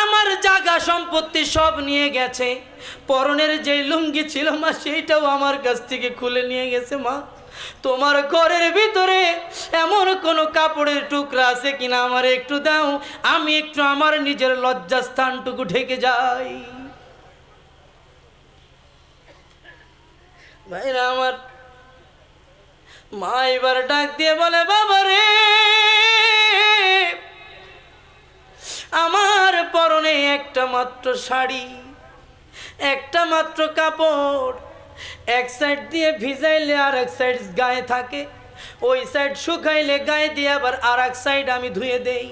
আমার জায়গা সম্পত্তি সব নিয়ে গেছে, পরনের যে লুঙ্গি ছিল মা সেইটাও আমার কাছ থেকে খুলে নিয়ে গেছে। মা তোমার ঘরের ভিতরে এমন কোনো কাপড়ের টুকরা আছে কিনা আমার একটু দাও, আমি একটু আমার নিজের লজ্জাস্থানটুকু ঢেকে যাই। ভাইরা আমার, মা এবার ডাক দিয়ে বলে, বাবা রে, আমার পরনে একটা মাত্র শাড়ি, একটা মাত্র কাপড়, এক সাইড দিয়ে ভিজাইলে আর এক সাইড গায়ে থাকে, ওই সাইড শুকাইলে গায়ে দিয়ে আবার আর এক সাইড আমি ধুয়ে দেই।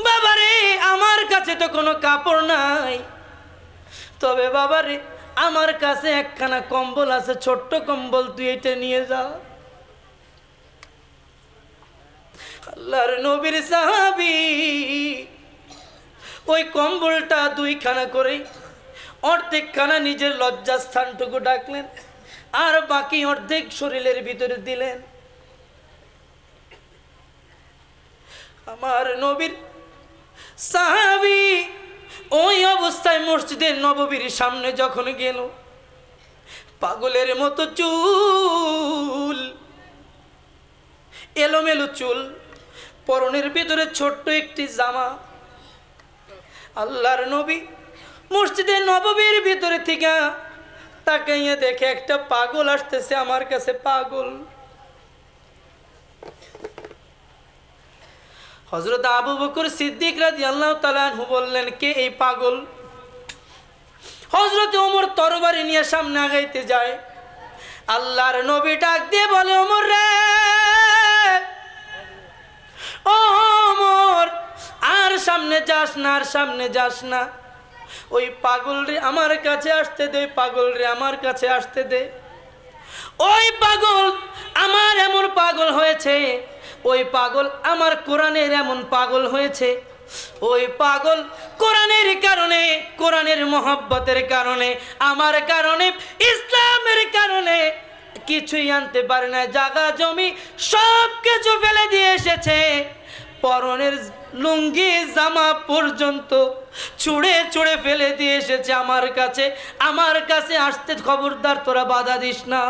বাবারে আমার কাছে তো কোনো কাপড় নাই, তবে বাবারে আমার কাছে একখানা কম্বল আছে, ছোট্ট কম্বল, তুই এটা নিয়ে যা। আল্লাহর নবীর সাহাবী ওই কম্বলটা দুইখানা করে অর্ধেকখানা নিজের লজ্জাস্থানটুকু ডাকলেন, আর বাকি অর্ধেক শরীরের ভিতরে দিলেন। আমার নবীর সাহাবী ওই অবস্থায় মসজিদে নববীর সামনে যখন গেল, পাগলের মতো চুল, এলোমেলো চুল, পরনের ভিতরে ছোট্ট একটি জামা। আল্লাহর নবী মসজিদে নববীর ভিতরে থেকে তাকাইয়া দেখে একটা পাগল আসতেছে আমার কাছে, পাগল। হযরত আবু বকর সিদ্দিক রাদিয়াল্লাহু তাআলা আনহু বললেন, কে এই পাগল? হযরত ওমর তরবারি নিয়ে সামনে আগাইতে যায়। আল্লাহর নবী ডাক দিয়ে বলে, ওমর রে, ও ওমর, আর সামনে যাস না, আর সামনে যাস না, ওই পাগল রে আমার কাছে আসতে দে, পাগল রে আমার কাছে আসতে দে। ওই পাগল আমার এমন পাগল হয়েছে, ওই পাগল আমার কোরআনের এমন পাগল হয়েছে, ওই পাগল কোরআনের কারণে, কোরআনের মহব্বতের কারণে, আমার কারণে, ইসলামের কারণে কিছুই আনতে পারে না, জায়গা জমি সব কিছু ফেলে দিয়ে এসেছে, পরনের লুঙ্গি জামা পর্যন্ত ছুঁড়ে ছুঁড়ে ফেলে দিয়ে এসেছে আমার কাছে। আমার কাছে আসতে খবরদার তোরা বাধা দিস না।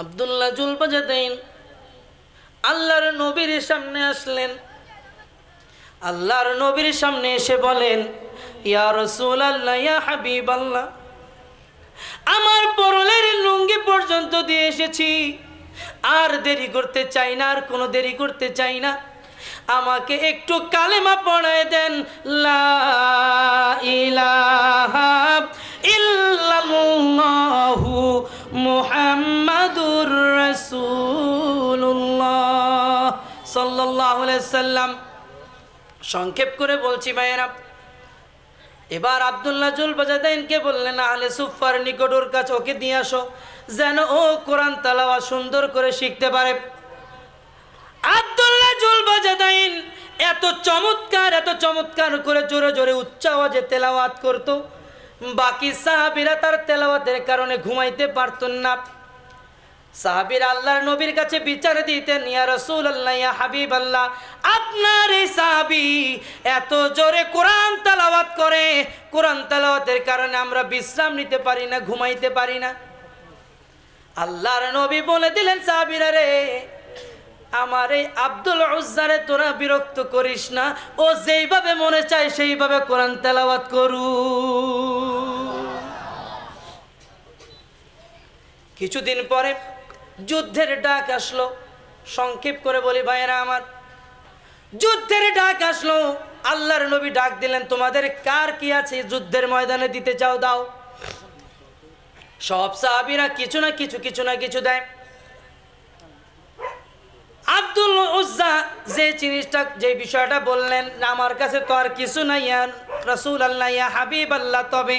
আব্দুল্লাহ জুলবাজাদাইন আল্লাহর নবীর সামনে আসলেন। আল্লাহর নবীর সামনে এসে বলেন, ইয়া রাসূলুল্লাহ, ইয়া হাবিবাল্লাহ, আমার পরনের লুঙ্গি পর্যন্ত দিয়ে এসেছি, আর দেরি করতে চাই না, আর কোনো দেরি করতে চাই না, আমাকে একটু কালেমা পড়ায় দেন, লা ইলাহা ইল্লাল্লাহু মুহাম্মাদুর রাসূলুল্লাহ সাল্লাল্লাহু আলাইহি সাল্লাম। সংক্ষেপ করে বলছি ভাইয়েরা, এবার আব্দুল্লাহ জুলবাজাদাইনকে বললেন, আহলে সুফার নিকট ওর কাছে ওকে দিয়ে আসো, যেন ও কোরআন তেলাওয়াত সুন্দর করে শিখতে পারে। আব্দুল্লাহ জুলবাজাদাইন এত চমৎকার করে জোরে জোরে উচ্চ আওয়াজে তেলাওয়াত করত, বাকি সাহাবীরা তার তেলাওয়াতের কারণে ঘুমাইতে পারতেন না। সাহাবীরা আল্লাহর নবীর কাছে বিচার দিতেন, ইয়া রাসূলুল্লাহ, ইয়া হাবিবাল্লাহ, আপনার এই সাহাবী এত জোরে কোরআন তেলাওয়াত করে, কোরআন তেলাওয়াতের কারণে আমরা বিশ্রাম নিতে পারি না, ঘুমাইতে পারি না। আল্লাহর নবী বলে দিলেন, সাহাবীরা রে, আমার এই আব্দুল উজ্জারে তোরা বিরক্ত করিস না, ও যেইভাবে মনে চায় সেইভাবে কোরআন তেলাওয়াত করু। কিছুদিন পরে যুদ্ধের ডাক আসলো। সংক্ষেপ করে বলি ভাইয়েরা আমার, যুদ্ধের ডাক আসলো। আল্লাহর নবী ডাক দিলেন, তোমাদের কার কি আছে যুদ্ধের ময়দানে দিতে চাও দাও। সব সাহাবীরা কিছু না কিছু দেয়। আব্দুল উজ্জা যে বিষয়টা বললেন, আমার কাছে তো আর কিছু নাই ইয়া রাসূলুল্লাহ, ইয়া হাবিবাল্লাহ, তবে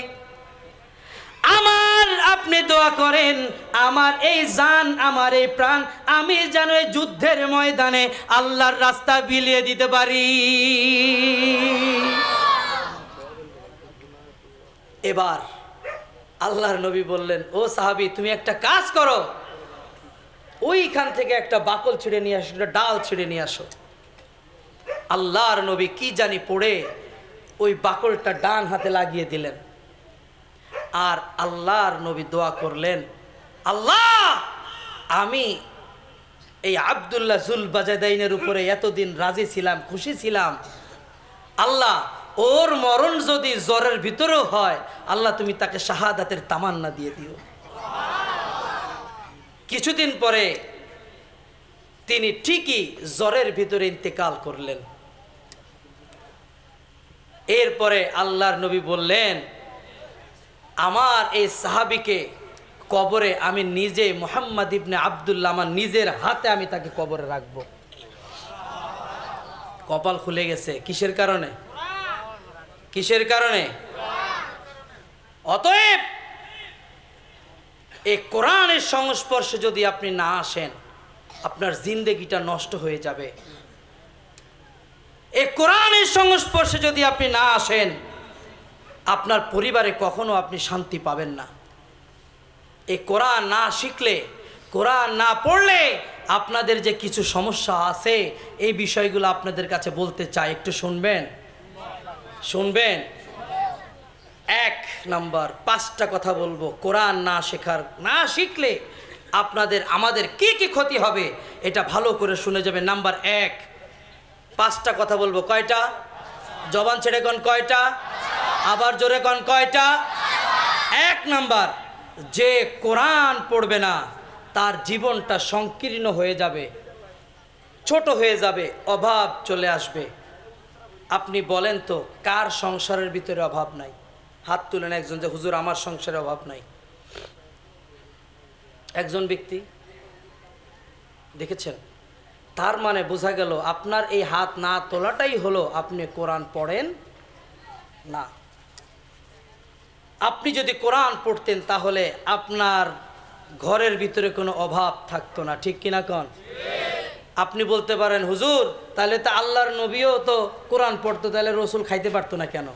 আমার আপনি দোয়া করেন, আমার এই জান, আমার এই প্রাণ আমি যেন এই যুদ্ধের ময়দানে আল্লাহর রাস্তা বিলিয়ে দিতে পারি। এবার আল্লাহর নবী বললেন, ও সাহাবী, তুমি একটা কাজ করো, ওইখান থেকে একটা বাকল ছিঁড়ে নিয়ে আসো, একটা ডাল ছিঁড়ে নিয়ে আসো। আল্লাহর নবী কি জানি পড়ে ওই বাকলটা ডান হাতে লাগিয়ে দিলেন। আর আল্লাহর নবী দোয়া করলেন, আল্লাহ, আমি এই আব্দুল্লাহ জুল বাজাদাইনের উপরে এতদিন রাজি ছিলাম, খুশি ছিলাম, আল্লাহ ওর মরণ যদি জ্বরের ভিতরেও হয়, আল্লাহ তুমি তাকে শাহাদাতের তামান্না দিয়ে দিও। কিছুদিন পরে তিনি ঠিকই জ্বরের ভিতরে ইন্তেকাল করলেন। এরপরে আল্লাহর নবী বললেন, আমার এই সাহাবীকে কবরে আমি নিজে, মুহাম্মদ ইবনে আব্দুল্লাহ, আমার নিজের হাতে আমি তাকে কবরে রাখবো। কপাল খুলে গেছে। কিসের কারণে? কিসের কারণে? অতএব এই কোরআনের সংস্পর্শে যদি আপনি না আসেন, আপনার জিন্দেগিটা নষ্ট হয়ে যাবে। এই কোরআনের সংস্পর্শে যদি আপনি না আসেন, আপনার পরিবারে কখনো আপনি শান্তি পাবেন না। এই কোরআন না শিখলে, কোরআন না পড়লে আপনাদের যে কিছু সমস্যা আছে, এই বিষয়গুলো আপনাদের কাছে বলতে চাই, একটু শুনবেন? শুনবেন? এক নাম্বার, 5টা কথা বলবো। কোরআন না শিখলে আপনাদের, আমাদের কি কি ক্ষতি হবে, এটা ভালো করে শুনে যাবে। নাম্বার 1, 5টা কথা বলবো। কয়টা? জবান ছেড়ে কোন কয়টা? আবার জোরে কোন কয়টা? 1 নাম্বার, যে কোরআন পড়বে না তার জীবনটা সংকীর্ণ হয়ে যাবে, ছোট হয়ে যাবে, অভাব চলে আসবে। আপনি বলেন তো, কার সংসারের ভিতরে অভাব নাই? হাত তুলেন একজন, যে হুজুর আমার সংসারে অভাব নাই। একজন ব্যক্তি দেখেছেন? তার মানে বোঝা গেল আপনার এই হাত না তোলাটাই হলো আপনি কোরআন পড়েন না। আপনি যদি কোরআন পড়তেন তাহলে আপনার ঘরের ভিতরে কোনো অভাব থাকতো না। ঠিক কিনা কন? আপনি বলতে পারেন, হুজুর তাহলে তো আল্লাহর নবীও তো কোরআন পড়তো, তাহলে রসুল খাইতে পারতো না কেন?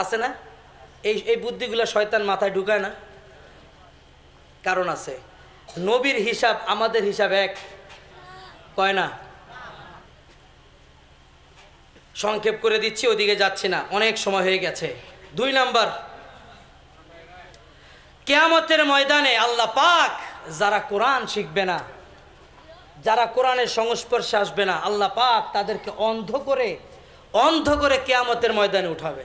আছে না? এই বুদ্ধিগুলো শয়তান মাথায় ঢুকায় না? কারণ আছে। নবীর হিসাব আমাদের হিসাব এক, কয় না? সংক্ষেপ করে দিচ্ছি, ওদিকে যাচ্ছি না, অনেক সময় হয়ে গেছে। 2 নাম্বার, কিয়ামতের ময়দানে আল্লাহ পাক যারা কোরআন শিখবে না, যারা কোরআনের সংস্পর্শে আসবে না, আল্লাহ পাক তাদেরকে অন্ধ করে কিয়ামতের ময়দানে উঠাবে।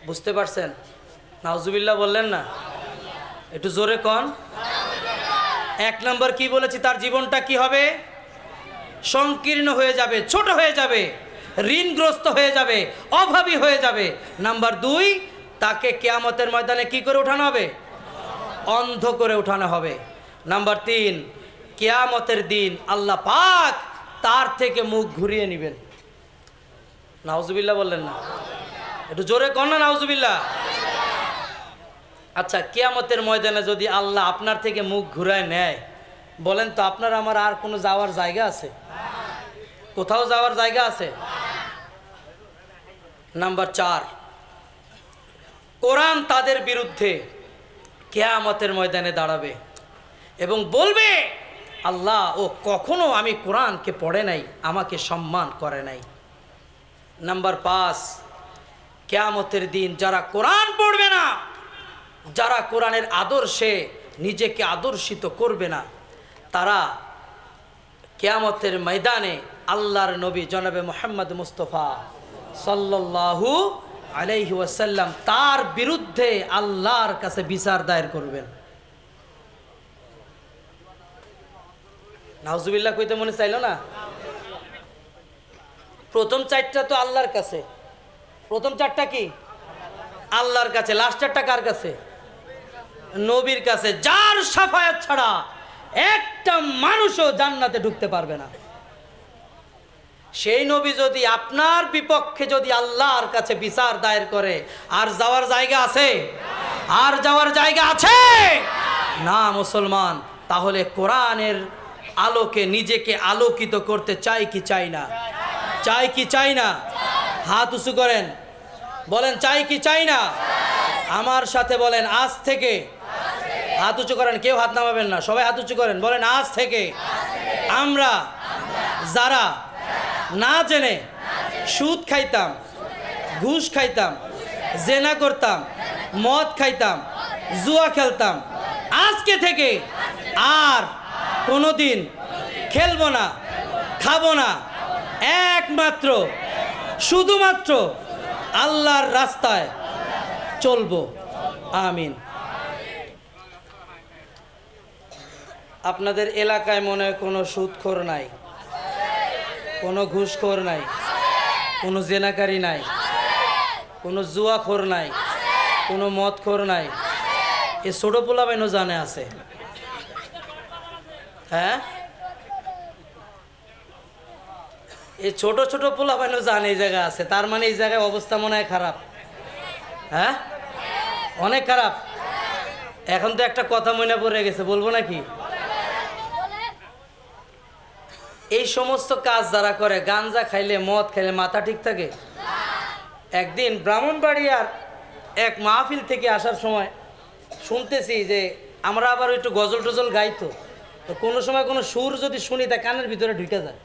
বুঝতে পারছেন? নাউজুবিল্লাহ বললেন না? একটু জোরে কন। 1 নম্বর কি বলেছি? তার জীবনটা কি হবে? সংকীর্ণ হয়ে যাবে, ছোট হয়ে যাবে, ঋণগ্রস্ত হয়ে যাবে, অভাবী হয়ে যাবে। নাম্বার 2, তাকে কিয়ামতের ময়দানে কি করে উঠানো হবে? অন্ধ করে উঠানো হবে। নাম্বার 3, কিয়ামতের দিন আল্লাহ পাক তার থেকে মুখ ঘুরিয়ে নেবেন। নাউজুবিল্লাহ বললেন না? একটু জোরে কন না নাউজুবিল্লাহ। আচ্ছা, কিয়ামতের ময়দানে যদি আল্লাহ আপনার থেকে মুখ ঘুরায় নেয়, বলেন তো আপনার আমার আর কোনো যাওয়ার জায়গা আছে? কোথাও যাওয়ার জায়গা আছে? নাম্বার 4, কোরআন তাদের বিরুদ্ধে কিয়ামতের ময়দানে দাঁড়াবে এবং বলবে, আল্লাহ ও কখনো আমি কোরআনকে পড়ে নাই, আমাকে সম্মান করে নাই। নাম্বার 5, কিয়ামতের দিন যারা কোরআন পড়বে না, যারা কোরআনের আদর্শে নিজেকে আদর্শিত করবে না, তারা কিয়ামতের ময়দানে আল্লাহর নবী জনাবে মুহাম্মদ মুস্তাফা সাল্লাল্লাহু আলাইহি ওয়াসাল্লাম তার বিরুদ্ধে আল্লাহর কাছে বিচার দায়ের করবেন। নাউজুবিল্লাহ কইতে মনে চাইলো না? প্রথম 4টা তো আল্লাহর কাছে। প্রথম 4টা কি? আল্লাহর কাছে। লাস্ট 4টা কার কাছে? নবীর কাছে, যার শাফায়াত ছাড়া একটা মানুষও জান্নাতে ঢুকতে পারবে না। সেই নবী যদি আপনার বিপক্ষে যদি আল্লাহর কাছে বিচার দায়ের করে, আর যাওয়ার জায়গা আছে? আর যাওয়ার জায়গা আছে না মুসলমান। তাহলে কোরআনের আলোকে নিজেকে আলোকিত করতে চাই কি চাই না? চাই কি চাই না? হাত উঁচু করেন। বলেন চাই কি চাই না? আমার সাথে বলেন আজ থেকে। হাত উঁচু করেন, কেউ হাত নামাবেন না, সবাই হাত উঁচু করেন। বলেন আজ থেকে আমরা যারা না জেনে সুদ খাইতাম, ঘুষ খাইতাম, জেনা করতাম, মদ খাইতাম, জুয়া খেলতাম, আজকে থেকে আর কোনোদিন খেলবো না, খাবো না, একমাত্র শুধুমাত্র আল্লাহর রাস্তায় চলবো। আমিন। আপনাদের এলাকায় মনে হয় কোনো সুদখোর নাই, কোনো ঘুষখোর নাই, কোনো জেনাকারী নাই, কোনো জুয়াখোর নাই, কোনো মদখোর নাই। এ ছোট পোলাবেনও জানে আছে। হ্যাঁ, এই ছোট ছোট পোলাবেনও জানে এই জায়গা আছে। তার মানে এই জায়গায় অবস্থা মনে হয় খারাপ। হ্যাঁ, অনেক খারাপ। এখন তো একটা কথা মনে পড়ে গেছে, বলবো নাকি? এই সমস্ত কাজ যারা করে, গাঞ্জা খাইলে, মদ খাইলে মাথা ঠিক থাকে? একদিন ব্রাহ্মণবাড়িয়ার এক মাহফিল থেকে আসার সময় শুনতেছি যে আমরা আবার একটু গজল টজল গাইতো, তো কোনো সময় কোনো সুর যদি শুনি তা কানের ভিতরে ঢুকে যায়।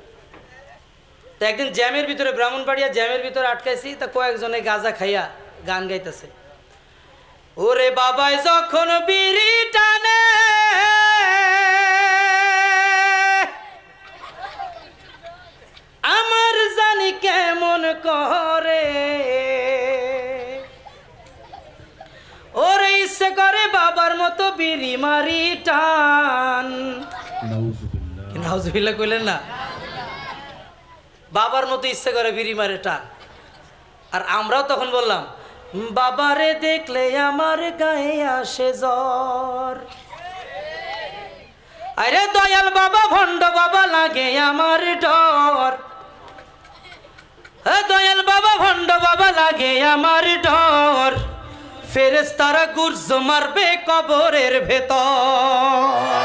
তো একদিন জ্যামের ভিতরে, ব্রাহ্মণবাড়িয়া জ্যামের ভিতরে আটকাইছি, তা কয়েকজনে গাঁজা খাইয়া গান গাইতেছে। ওরে বাবাই যখন বিড়ি টানে, আমার জানি কেমন করে, ওরে ইচ্ছে করে বাবার মতো বিড়ি মারি টান। নাউজুবিল্লাহ কইলেন না? বাবার মতো ইচ্ছে করে বিড়ি মারে টান। আর আমরাও তখন বললাম, বাবারে দেখলে আমার গায়ে আসে জ্বর, আরে দয়াল বাবা ভণ্ড বাবা লাগে আমার ডর, দয়াল বাবা ভণ্ড বাবা লাগে আমার ডর, ফেরেশতারা গুর্জ মারবে কবরের ভেতর।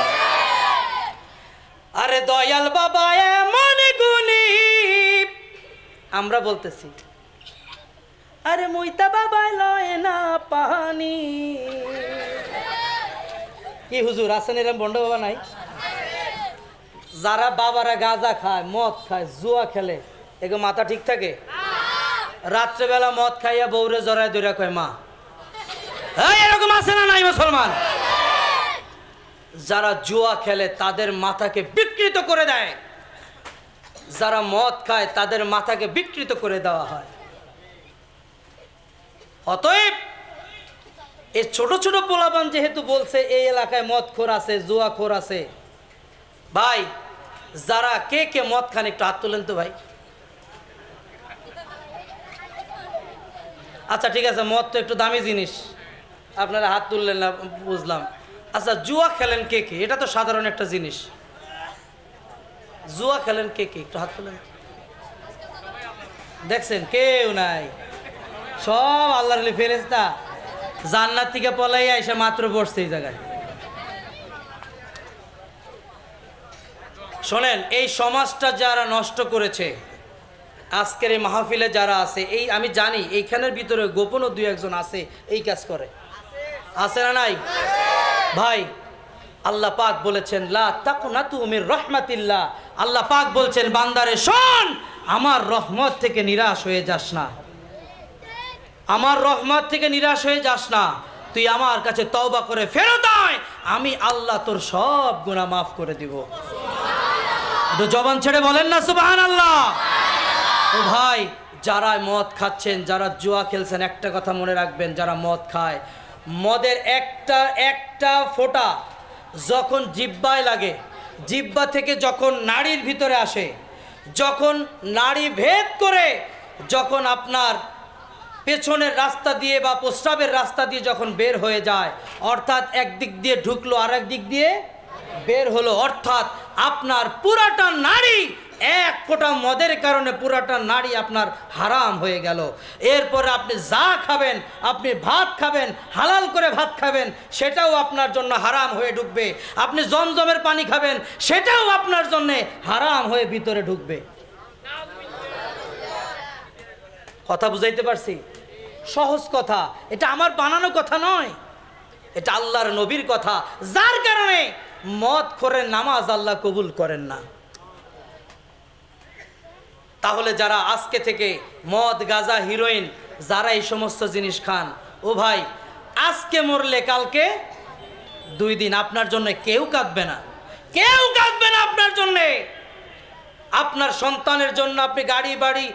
আরে দয়াল বাবা এমন গুণী, আমরা বলতেছি আরে মুইতা বাবা লয় না পানি। কি হুজুর আছেন এরকম ভণ্ড বাবা নাই? যারা বাবারা গাঁজা খায়, মদ খায়, জুয়া খেলে, এগুলো মাথা ঠিক থাকে? রাত্রেবেলা মদ খাইয়া বউরে জড়ায় ধরে কয় মা। এরকম আছে না নাই মুসলমান? যারা জুয়া খেলে তাদের মাথাকে বিকৃত করে দেয়, যারা মদ খায় তাদের মাথাকে বিকৃত করে দেওয়া হয়। অতএব এই ছোট ছোট পোলাপান যেহেতু বলছে এই এলাকায় মদখোর আছে, জুয়াখোর আছে, ভাই যারা কে কে মদ খান একটু হাত তোলেন তো ভাই। আচ্ছা ঠিক আছে, মদ তো একটু দামি জিনিস, আপনারা হাত তুললেন না বুঝলাম। আচ্ছা জুয়া খেলেন কে কে? এটা তো সাধারণ একটা জিনিস। জুয়া খেলেন কে কে? একটু হাত তুলেন। দেখছেন কেউ নাই, সব আল্লাহর ফেরেশতা জান্নাত থেকে পলাইয়া এসে মাত্র বসছে এই জায়গায়। শোনেন, এই সমাজটা যারা নষ্ট করেছে, আজকের এই মাহফিলে যারা আছে, এই আমি জানি এইখানের ভিতরে গোপনও দুই একজন আছে এই কাজ করে, আছে না নাই? ভাই আল্লাহ পাক বলেছেন লা তাকুনাতু মির রাহমাতিল্লাহ। আল্লাহ পাক বলছেন বান্দারে শোন, আমার রহমত থেকে নিরাশ হয়ে যাস না, আমার রহমত থেকে নিরাশ হয়ে যাস না, তুই আমার কাছে তওবা করে ফেরত আয়, আমি আল্লাহ তোর সব গুনাহ মাফ করে দিব। একটু জবান ছেড়ে বলেন না সুবহানাল্লাহ। ও ভাই যারা মদ খাচ্ছেন, যারা জুয়া খেলছেন, একটা কথা মনে রাখবেন, যারা মদ খায়, মদের একটা ফোঁটা যখন জিহ্বায় লাগে, জিহ্বা থেকে যখন নাড়ির ভিতরে আসে, যখন নাড়ি ভেদ করে যখন আপনার পেছনের রাস্তা দিয়ে বা প্রস্রাবের রাস্তা দিয়ে যখন বের হয়ে যায়, অর্থাৎ একদিক দিয়ে ঢুকলো আর এক দিক দিয়ে বের হলো, অর্থাৎ আপনার পুরাটা নাড়ি, এক ফোঁটা মদের কারণে পুরাটা নাড়ি আপনার হারাম হয়ে গেল। এরপরে আপনি যা খাবেন, আপনি ভাত খাবেন, হালাল করে ভাত খাবেন, সেটাও আপনার জন্য হারাম হয়ে ঢুকবে। আপনি জমজমের পানি খাবেন, সেটাও আপনার জন্য হারাম হয়ে ভিতরে ঢুকবে। কথা বুঝাইতে পারছি? সহজ কথা, এটা আমার বানানো কথা নয়, এটা আল্লাহর নবীর কথা, যার কারণে মদ খোরের নামাজ আল্লাহ কবুল করেন না। তাহলে যারা আজকে থেকে মদ, গাঁজা, হিরোইন যারা এই সমস্ত জিনিস খান, ও ভাই আজকে মরলে কালকে 2 দিন আপনার জন্য কেউ কাঁদবে না, কেউ কাঁদবে না আপনার জন্যে। আপনার সন্তানের জন্য আপনি গাড়ি বাড়ি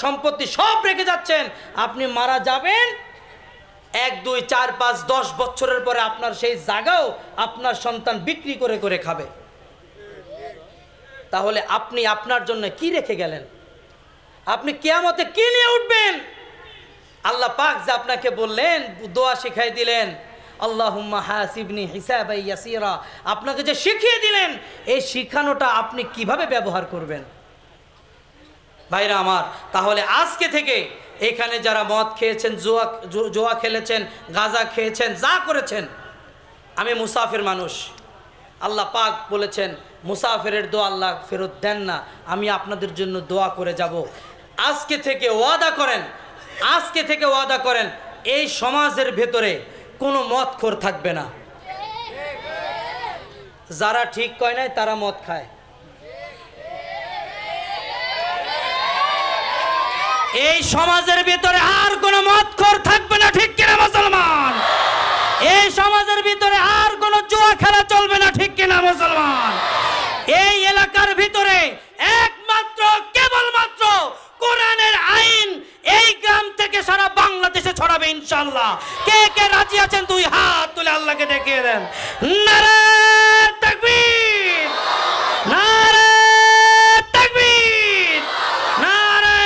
সম্পত্তি সব রেখে যাচ্ছেন, আপনি মারা যাবেন 1, 2, 4, 5, 10 বছরের পরে আপনার সেই জায়গাও আপনার সন্তান বিক্রি করে করে খাবে। তাহলে আপনি আপনার জন্য কি রেখে গেলেন? আপনি কিয়ামতে কি নিয়ে উঠবেন? আল্লাহ পাক যে আপনাকে বললেন, দোয়া শিখাই দিলেন, আল্লাহুম্মা হাসিবনি হিসাবান ইয়াসীরা, আপনাকে যে শিখিয়ে দিলেন, এই শিখানোটা আপনি কিভাবে ব্যবহার করবেন? ভাইরা আমার, তাহলে আজকে থেকে এখানে যারা মদ খেয়েছেন, জুয়া খেলেছেন, গাঁজা খেয়েছেন, যা করেছেন, আমি মুসাফির মানুষ, আল্লাহ পাক বলেছেন মুসাফিরের দোয়া আল্লাহ ফেরত দেন না, আমি আপনাদের জন্য দোয়া করে যাব। আজকে থেকে ওয়াদা করেন, আজকে থেকে ওয়াদা করেন, এই সমাজের ভেতরে কোনো মদখোর থাকবে না। যারা ঠিক কয় নাই তারা মদ খায়। এই সমাজের ভিতরে আর কোনো মদখোর থাকবে না, ঠিক কিনা মুসলমান? এই সমাজের ভিতরে আর কোনো জুয়া খেলা চলবে না, ঠিক কিনা মুসলমান? এই এলাকার ভিতরে একমাত্র কেবলমাত্র কোরআনের আইন এই গ্রাম থেকে সারা বাংলাদেশে ছড়াবে ইনশাআল্লাহ। কে কে রাজি আছেন 2 হাত তুলে আল্লাহকে দেখিয়ে দেন। নারে তাকবীর, নারে তাকবীর, নারে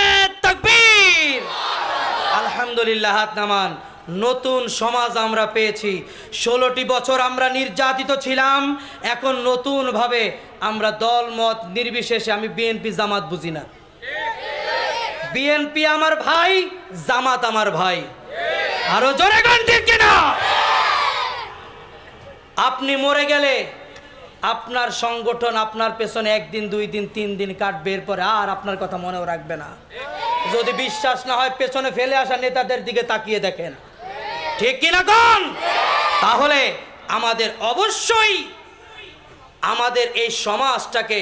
তাকবীর। আলহামদুলিল্লাহ, হাত নামান। নতুন সমাজ আমরা পেয়েছি। 16টি বছর আমরা নির্যাতিত ছিলাম, এখন নতুনভাবে আমরা দল মত নির্বিশেষে, আমি বিএনপি জামাত বুঝি না, বিএনপি আমার ভাই, জামাত আমার ভাই। আরো জোরে গান ঠিক কিনা? আপনি মরে গেলে আপনার সংগঠন আপনার পেছনে 1 দিন 2 দিন 3 দিন কাটবে, এরপরে আর আপনার কথা মনেও রাখবে না। যদি বিশ্বাস না হয় পেছনে ফেলে আসা নেতাদের দিকে তাকিয়ে দেখেন, ঠিক কিনা কোন? তাহলে আমাদের অবশ্যই আমাদের এই সমাজটাকে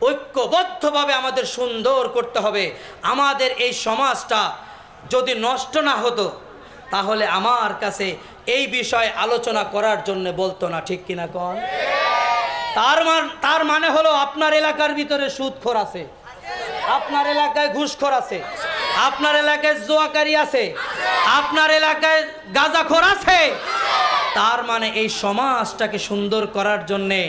ঐক্যবদ্ধভাবে আমাদের সুন্দর করতে হবে। আমাদের এই সমাজটা যদি নষ্ট না হতো তাহলে আমার কাছে এই বিষয়ে আলোচনা করার জন্য বলতো না, ঠিক কিনা কোন? তার মানে হলো আপনার এলাকার ভিতরে সুদখোর আছে, আপনার এলাকায় ঘুষখোর আছে, আপনার এলাকায় জুয়াকারী আছে, আপনার এলাকায় গাঁজাখোর আছে। তার মানে এই সমাজটাকে সুন্দর করার জন্যে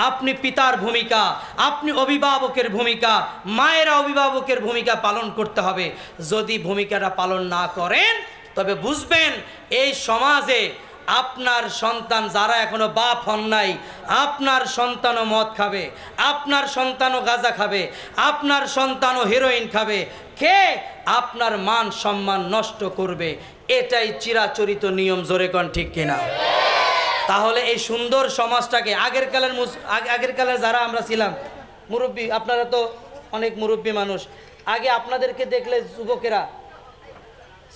আপনি পিতার ভূমিকা, আপনি অভিভাবকের ভূমিকা, মায়েরা অভিভাবকের ভূমিকা পালন করতে হবে। যদি ভূমিকাটা পালন না করেন তবে বুঝবেন এই সমাজে আপনার সন্তান যারা এখনো বাপ হন নাই, আপনার সন্তানও মদ খাবে, আপনার সন্তানও গাঁজা খাবে, আপনার সন্তানও হেরোইন খাবে, খেয়ে আপনার মান সম্মান নষ্ট করবে। এটাই চিরাচরিত নিয়ম, জোরে কোন ঠিক কিনা? তাহলে এই সুন্দর সমাজটাকে আগের কালের যারা আমরা ছিলাম মুরব্বী, আপনারা তো অনেক মুরব্বী মানুষ, আগে আপনাদেরকে দেখলে যুবকেরা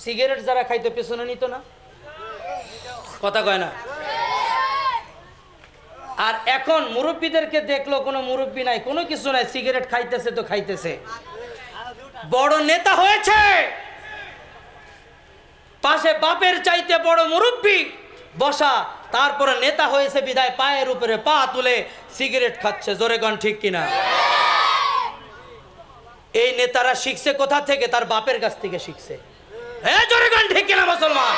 সিগারেট যারা খাইতো পেছনে নিত না, কথা কয় না? আর এখন মুরব্বীদেরকে দেখলো কোনো মুরব্বী নাই, কোনো কিছু নাই, সিগারেট খাইতেছে তো খাইতেছে। বড় নেতা হয়েছে, পাশে বাপের চাইতে বড় মুরব্বী বসা, তারপরে নেতা হয়েছে বিদায় পায়ের উপরে পা তুলে সিগারেট খাচ্ছে, জোরে গান ঠিক কিনা? এই নেতারা শিখছে কোথা থেকে? তার বাপের কাছ থেকে শিখছে। জোরে গান ঠিক কিনা মুসলমান?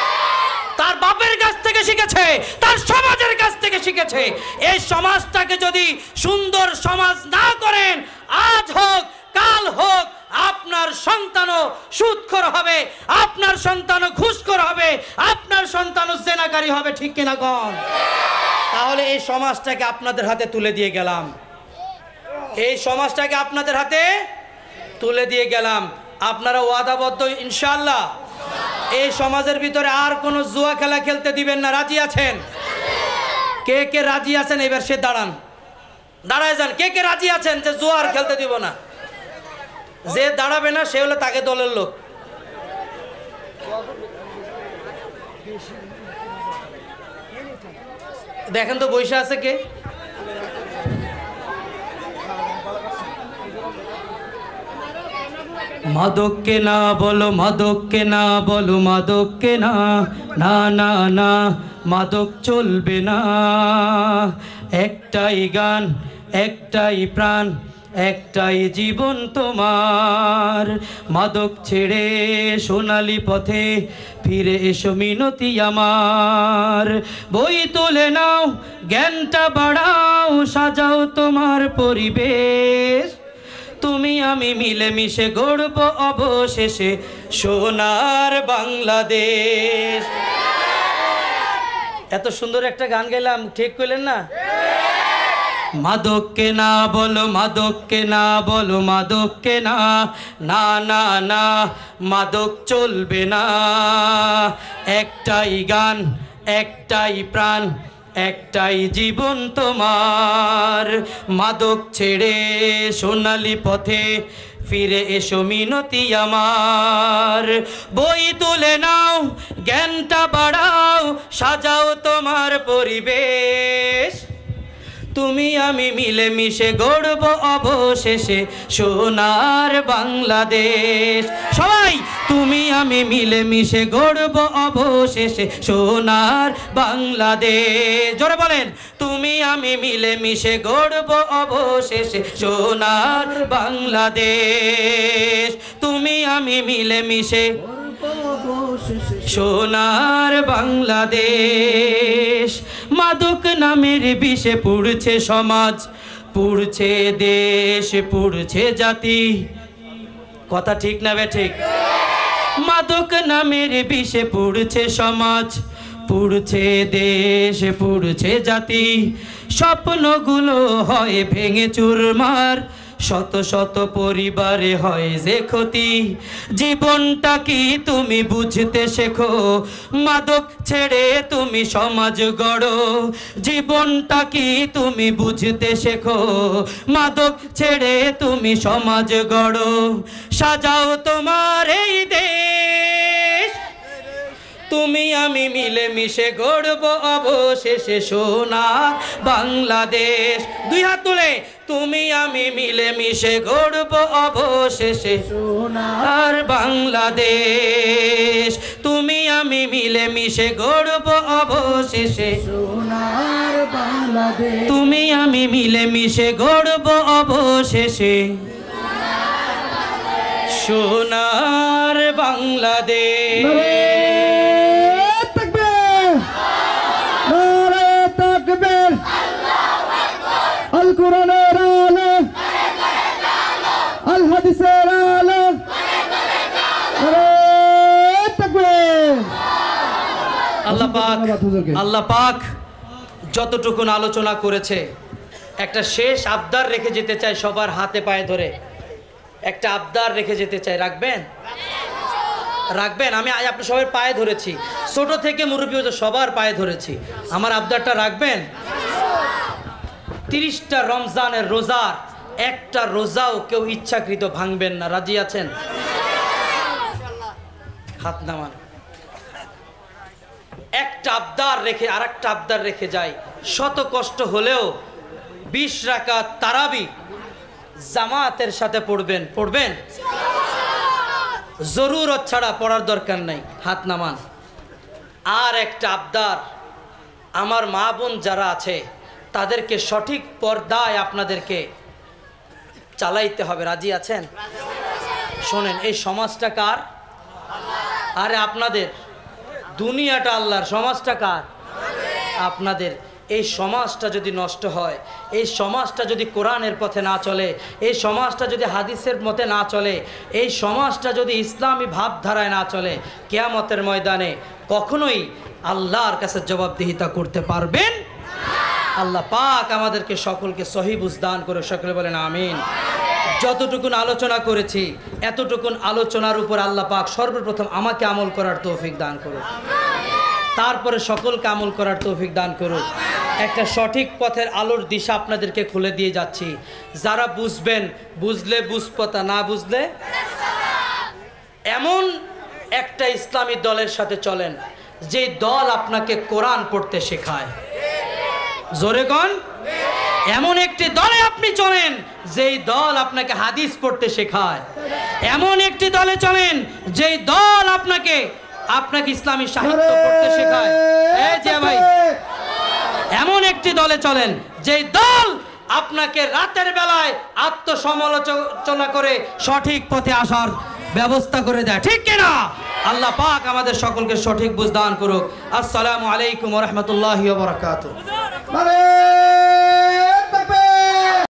তার বাপের কাছ থেকে শিখেছে, তার সমাজের কাছ থেকে শিখেছে। এই সমাজটাকে যদি সুন্দর সমাজ না করেন, আজ হোক কাল হোক আপনার সন্তানও সুদখোর হবে, আপনার সন্তানও ঘুষখোর হবে, আপনার সন্তানও জেনাকারী হবে, ঠিক কিনা কোন? তাহলে এই সমাজটাকে আপনাদের হাতে তুলে দিয়ে গেলাম, এই সমাজটাকে আপনাদের হাতে তুলে দিয়ে গেলাম। আপনারা ওয়াদাবদ্ধ ইনশাআল্লাহ এই সমাজের ভিতরে আর কোনো জুয়া খেলা খেলতে দিবেন না, রাজি আছেন? কে কে রাজি আছেন? এবার সে দাঁড়ান, দাঁড়ায় যান। কে কে রাজি আছেন যে জুয়া আর খেলতে দিব না? যে দাঁড়াবে না সে হলো তাকে দলের লোক। দেখেন তো বৈশা আছে কে? মাদককে না বলো, মাদককে না বলো, মাদককে না, না না না, মাদক চলবে না। একটাই গান, একটাই প্রাণ, একটাই জীবন তোমার। মাদক ছেড়ে সোনালি পথে ফিরে এসো মিনতি আমার। বই তুলে নাও, জ্ঞানটা বাড়াও, সাজাও তোমার পরিবেশ। তুমি আমি মিলেমিশে গড়ব অবশেষে সোনার বাংলাদেশ। এত সুন্দর একটা গান গাইলাম, ঠিক কইলেন না? মাদককে না বলো, মাদককে না বলো, মাদককে না, না না না, মাদক চলবে না। একটাই গান, একটাই প্রাণ, একটাই জীবন তোমার। মাদক ছেড়ে সোনালি পথে ফিরে এসো মিনতি আমার। বই তুলে নাও, জ্ঞানটা বাড়াও, সাজাও তোমার পরিবেশ। তুমি আমি মিলেমিশে গড়ব অবশেষে সোনার বাংলাদেশ। সবাই তুমি আমি মিলেমিশে গড়ব অবশেষে সোনার বাংলাদেশ। জোরে বলেন, তুমি আমি মিলেমিশে গড়ব অবশেষে সোনার বাংলাদেশ। তুমি আমি মিলেমিশে সোনার বাংলাদেশ। মাদক নামের বিষে পুড়ছে সমাজ, পুড়ছে দেশ, পুড়ছে জাতি। কথা ঠিক না বে ঠিক? মাদক নামের বিষে পুড়ছে সমাজ, পুড়ছে দেশ, পুড়ছে জাতি। স্বপ্নগুলো হয় ভেঙে চুরমার, শত শত পরিবারে হয় যে ক্ষতি। জীবনটা কি তুমি বুঝতে শেখো, মাদক ছেড়ে তুমি সমাজ গড়ো। জীবনটা কি তুমি বুঝতে শেখো, মাদক ছেড়ে তুমি সমাজ গড়ো। সাজাও তোমার এই দেশ, তুমি আমি মিলেমিশে গড়ব অবশেষে সোনার বাংলাদেশ। দুই হাত তুলে, তুমি আমি মিলেমিশে গড়ব অবশেষে সোনার বাংলাদেশ। তুমি আমি মিলেমিশে গড়ব অবশেষে সোনার বাংলাদেশ। তুমি আমি মিলেমিশে গড়ব অবশেষে সোনার বাংলাদেশ। আল কোরআনের আলো, আল হাদিসের আলো, আল্লাহ পাক, আল্লাহ পাক যতটুকুন আলোচনা করেছে, একটা শেষ আবদার রেখে যেতে চাই সবার হাতে পায়ে ধরে। একটা আবদার রেখে যেতে চাই, রাখবেন? রাখবেন? আমি আজ আপনি সবার পায়ে ধরেছি, ছোট থেকে মুরব্বী সবার পায়ে ধরেছি। আমার আবদারটা রাখবেন? 30টা রমজানের রোজার একটা রোজাও কেউ ইচ্ছাকৃত ভাঙবেন না, রাজি আছেন? হাত নামান। একটা আবদার রেখে আর একটা আবদার রেখে যাই, শত কষ্ট হলেও 20 রাকাত তারাবি জামাতের সাথে পড়বেন। পড়বেন? জরুরত ছাড়া পড়ার দরকার নাই। হাত নামান। আর একটা আবদার, আমার মা বোন যারা আছে তাদেরকে সঠিক পর্দায় আপনাদেরকে চালাইতে হবে, রাজি আছেন? শোনেন, এই সমাজটা কার? আরে আপনাদের। দুনিয়াটা আল্লাহর, সমাজটা কার? আপনাদের। এই সমাজটা যদি নষ্ট হয়, এই সমাজটা যদি কোরআনের পথে না চলে, এই সমাজটা যদি হাদিসের মতে না চলে, এই সমাজটা যদি ইসলামী ভাবধারায় না চলে, কিয়ামতের ময়দানে কখনোই আল্লাহর কাছে জবাবদিহিতা করতে পারবেন। আল্লাহ পাক আমাদেরকে সকলকে সহি বুঝ দান করে, সকলে বলেন আমিন। যতটুকুন আলোচনা করেছি, এতটুকুন আলোচনার উপর আল্লাহ পাক সর্বপ্রথম আমাকে আমল করার তৌফিক দান করুন, তারপরে সকলকে আমল করার তৌফিক দান করুন। একটা সঠিক পথের আলোর দিশা আপনাদেরকে খুলে দিয়ে যাচ্ছি। যারা বুঝবেন, বুঝলে বুঝপতা, না বুঝলে এমন একটা ইসলামী দলের সাথে চলেন যে দল আপনাকে কোরআন পড়তে শেখায়। জোরে কোন? এমন একটি দলে আপনি চলেন যেই দল আপনাকে হাদিস পড়তে শেখায়। এমন একটি দলে চলেন যেই দল আপনাকে ইসলামী সাহিত্য পড়তে শেখায়। এই যে ভাই, এমন একটি দলে চলেন যেই দল আপনাকে রাতের বেলায় আত্মসমালোচনা করে সঠিক পথে আসার ব্যবস্থা করে দেয়। ঠিক কিনা? আল্লাহ পাক আমাদের সকলকে সঠিক বুঝ দান করুক। আসসালামু আলাইকুম ওয়া রাহমাতুল্লাহি ওয়া বারাকাতুহু।